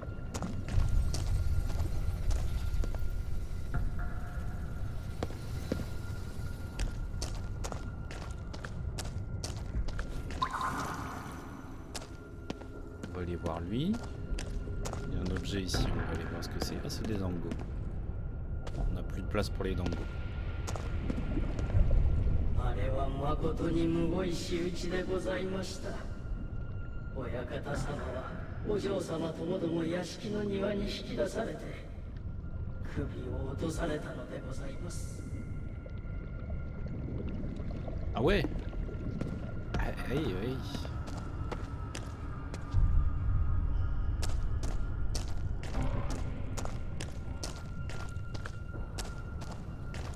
On va aller voir lui. Il y a un objet ici, on va aller voir ce que c'est. Ah, c'est des dangos. On n'a plus de place pour les dangos. あれは誠にむごい仕打ちでございました。親方様はお嬢様ともども屋敷の庭に引き出されて首を落とされたのでございます。 Ah ouais. Aïe, aïe.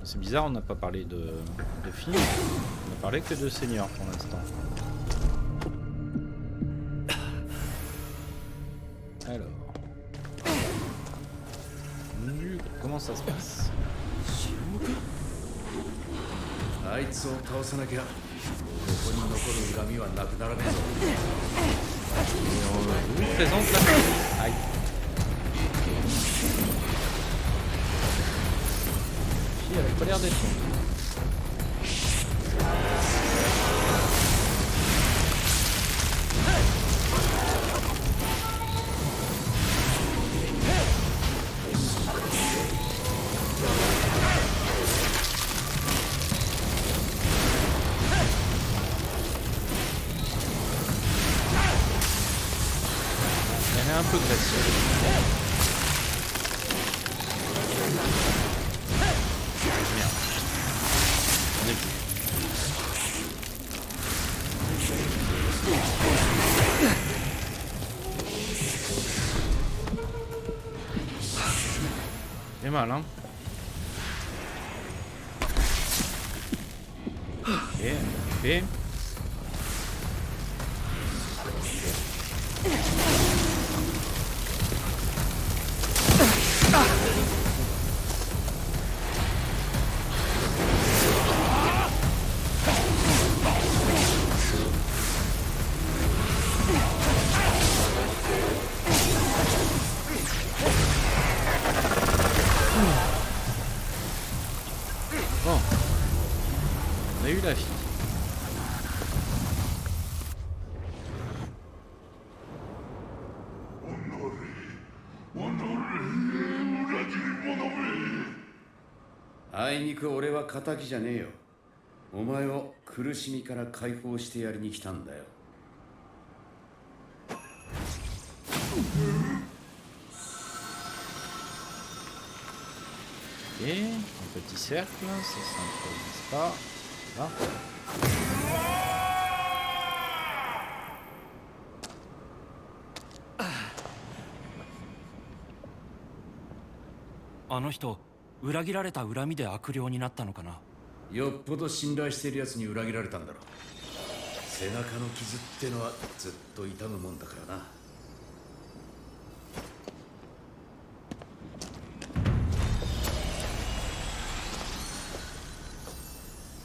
C'est bizarre, on n'a pas parlé de filles. On a parlé que de seigneurs pour l'instant. Alors. Comment ça se passe? あいつを倒さなきゃここに残る恨みはなくならねえぞ。 Je vous présente la... Aïe. Fille avait pas l'air d'être bon. Elle est un peu gracieuse. Merde. On est plus. C'est mal, hein. Ok. la fille.あいにく俺は仇じゃねえよ。お前を苦しみから解放してやりに来たんだよ。Ok, un petit cercle, ça s'improvise pas. Là. Ah, 裏切られた恨みで悪霊になったのかな。よっぽど信頼してるやつに裏切られたんだろう。背中の傷ってのはずっと痛むもんだからな。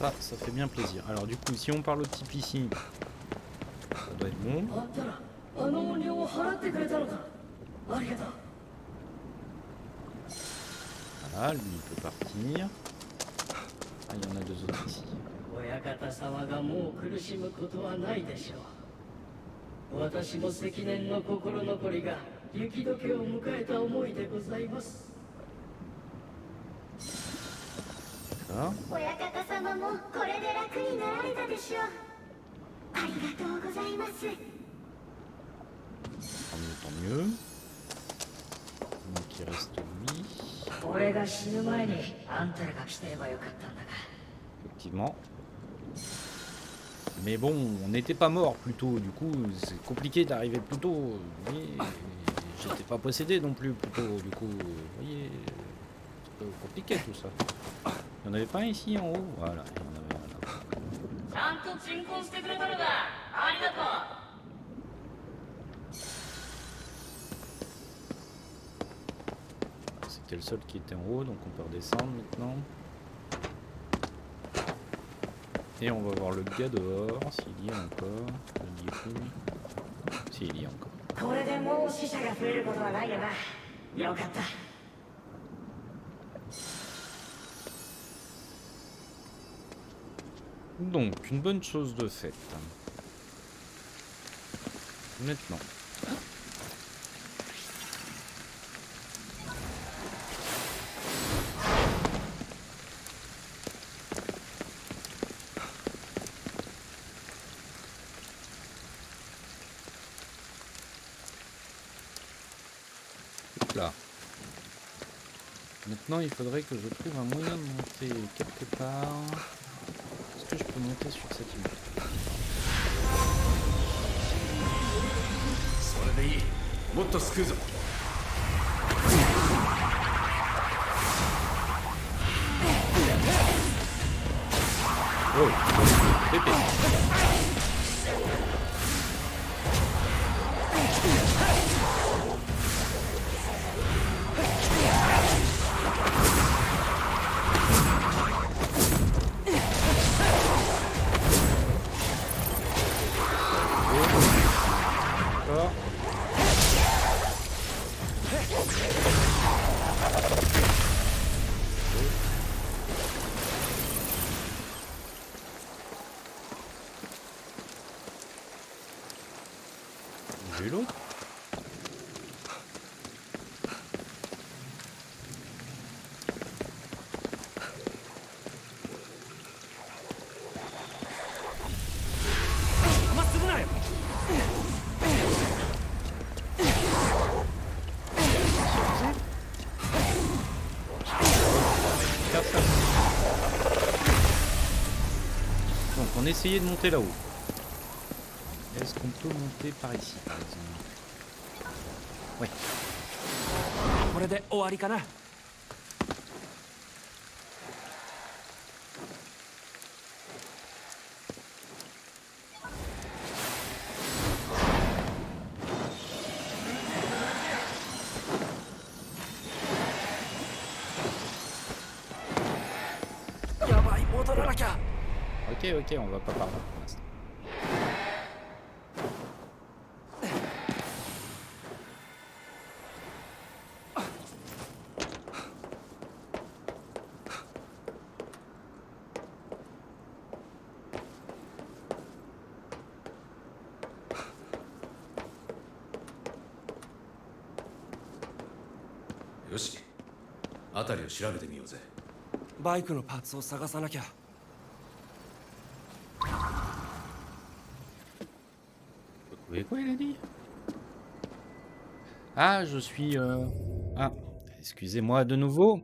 Ah, ça fait bien plaisir. Alors du coup, si on parle au type ici, ça doit être bon. あったらあの鬼を払ってくれたのか。ありがとう。 Voilà, lui il peut partir. Ah, il y en a 2 autres ici. 親方様がもう苦しむことはないでしょう。私も積年の心残りが雪解けを迎えた思いでございます。 D'accord. 親方様もこれで楽になられたでしょう。ありがとうございます。 Tant mieux, tant mieux. Donc il reste lui. 俺が死ぬ前にあんたらが来てればよかったんだが。 Effectivement. Mais bon, on n'était pas mort plus tôt, du coup c'est compliqué d'arriver plus tôt. Vous voyez, j'étais pas possédé non plus plus tôt, du coup, vous voyez, c'est un peu compliqué tout ça. Il y en avait pas un ici en haut? Voilà, il y en avait un là. ちゃんと鎮魂してくれたのか。ありがとう。 C'était le seul qui était en haut, donc on peut redescendre maintenant. Et on va voir le gars dehors, s'il y est encore. Je dis plus. S'il y est encore. これでもう死者が増えることはないよな。よかった。 Donc, une bonne chose de faite. Maintenant. Là. Maintenant, il faudrait que je trouve un moyen de monter quelque part. Est-ce que je peux monter sur cette image? それでいい。もっと救うぞ。Oh, Pépé. D'accord. J'ai eu l'autre. Donc on essayait de monter là-haut. Est-ce qu'on peut monter par ici par exemple? Oui. これで終わりかな。やばい、戻らなきゃ。 Ok, ok, on va pas par là pour l'instant. よし、辺りを調べてみようぜ。バイクのパーツを探さなきゃ。Vous quoi, il a dit? Ah, je suis... Ah, excusez-moi de nouveau.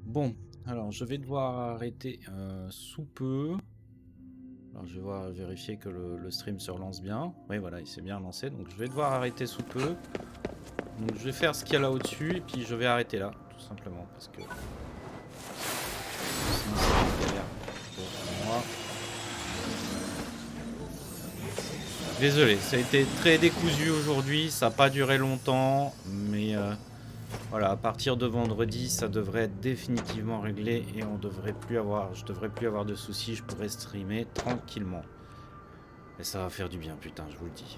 Bon, alors je vais devoir arrêter sous peu. Alors je vais vérifier que le stream se relance bien. Oui voilà, il s'est bien lancé, donc je vais devoir arrêter sous peu. Donc je vais faire ce qu'il y a là au-dessus et puis je vais arrêter là, tout simplement, parce que sinon c'est une galère pour moi. Désolé, ça a été très décousu aujourd'hui, ça n'a pas duré longtemps, mais voilà, à partir de vendredi, ça devrait être définitivement réglé et je devrais plus avoir de soucis, je pourrais streamer tranquillement. Et ça va faire du bien, putain, je vous le dis.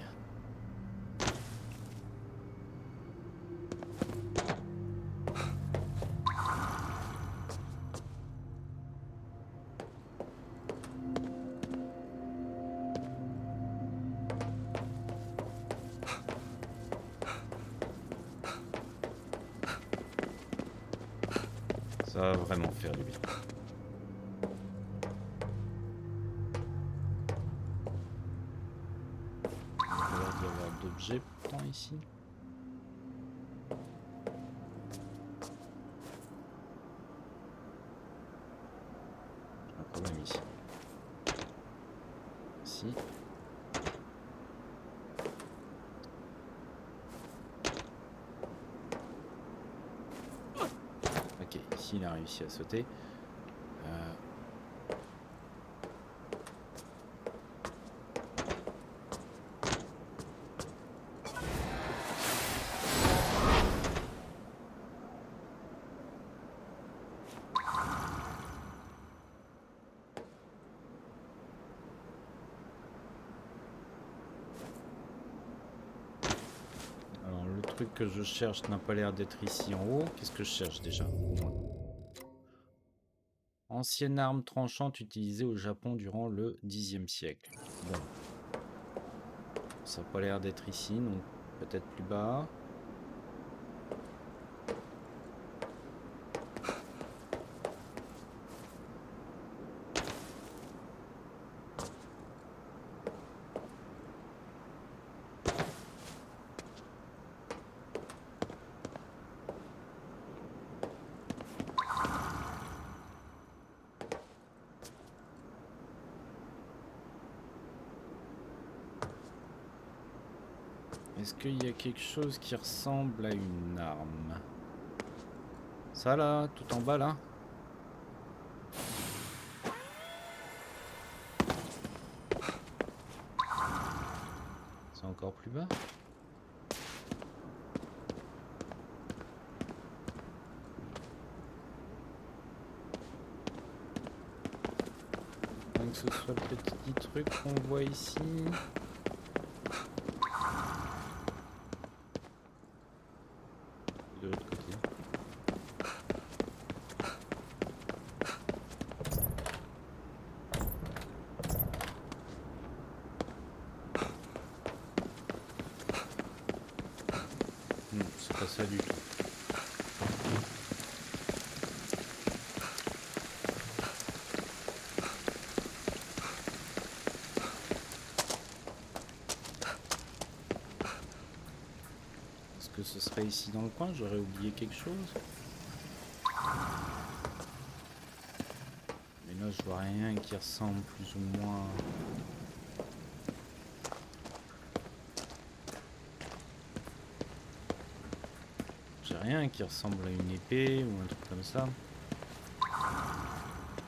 Ça va vraiment faire du bien. Il a l'air d'y avoir d'objets pourtant ici. J'ai un problème ici. Ici. Ok, ici il a réussi à sauter. Alors le truc que je cherche n'a pas l'air d'être ici en haut. Qu'est-ce que je cherche déjà? Ancienne arme tranchante utilisée au Japon durant le Xe siècle. Bon. Ça n'a pas l'air d'être ici, donc peut-être plus bas. Est-ce qu'il y a quelque chose qui ressemble à une arme? Ça là, tout en bas là? C'est encore plus bas? Donc ce soit le petit truc qu'on voit ici. De l'autre côté. C'est pas ça du tout. Est-ce que ce serait ici dans le coin? J'aurais oublié quelque chose. Mais là je vois rien qui ressemble plus ou moins. J'ai rien qui ressemble à une épée ou un truc comme ça.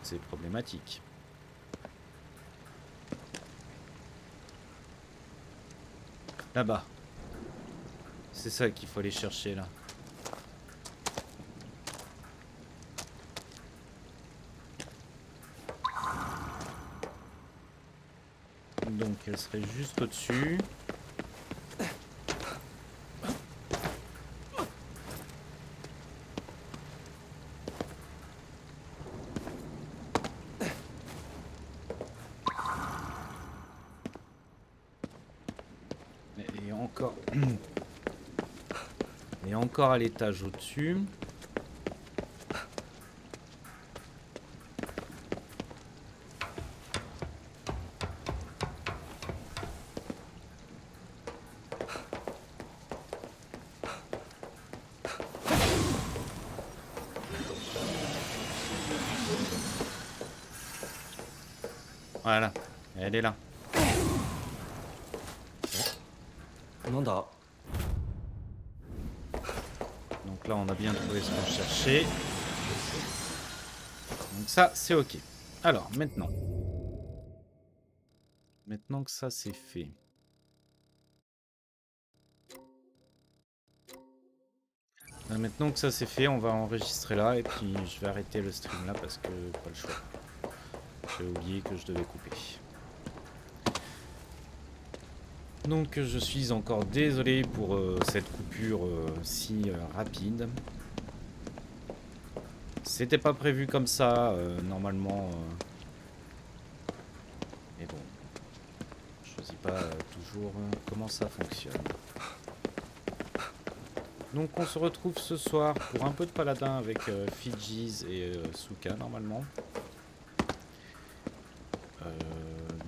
C'est problématique. Là-bas. C'est ça qu'il faut aller chercher là. Donc elle serait juste au-dessus. Et encore... Et encore à l'étage au-dessus. Voilà, elle est là. Nanda. Donc là, on a bien trouvé ce qu'on cherchait. Donc ça, c'est ok. Alors, maintenant. Maintenant que ça, c'est fait. Maintenant que ça, c'est fait, on va enregistrer là. Et puis, je vais arrêter le stream là parce que pas le choix. J'ai oublié que je devais couper. Donc, je suis encore désolé pour cette coupure si rapide. C'était pas prévu comme ça, normalement. Mais bon, je sais pas toujours comment ça fonctionne. Donc on se retrouve ce soir pour un peu de paladin avec Fidjiz et Suka normalement.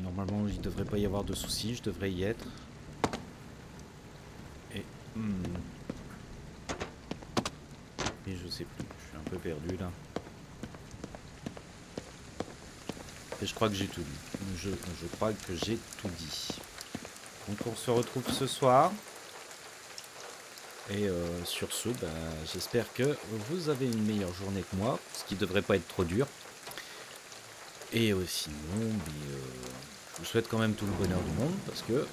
Normalement il devrait pas y avoir de soucis, je devrais y être. Et... Et je sais plus, je suis un peu perdu là. Et je crois que j'ai tout dit. Je crois que j'ai tout dit. Donc on se retrouve ce soir. Et sur ce, bah, j'espère que vous avez une meilleure journée que moi, ce qui devrait pas être trop dur. Et sinon, je vous souhaite quand même tout le bonheur du monde, parce que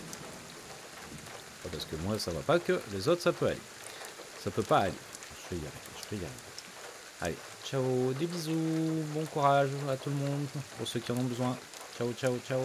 moi ça va pas, que les autres ça peut aller. Ça peut pas aller. Je vais y arriver, Allez, ciao, des bisous, bon courage à tout le monde, pour ceux qui en ont besoin. Ciao, ciao, ciao.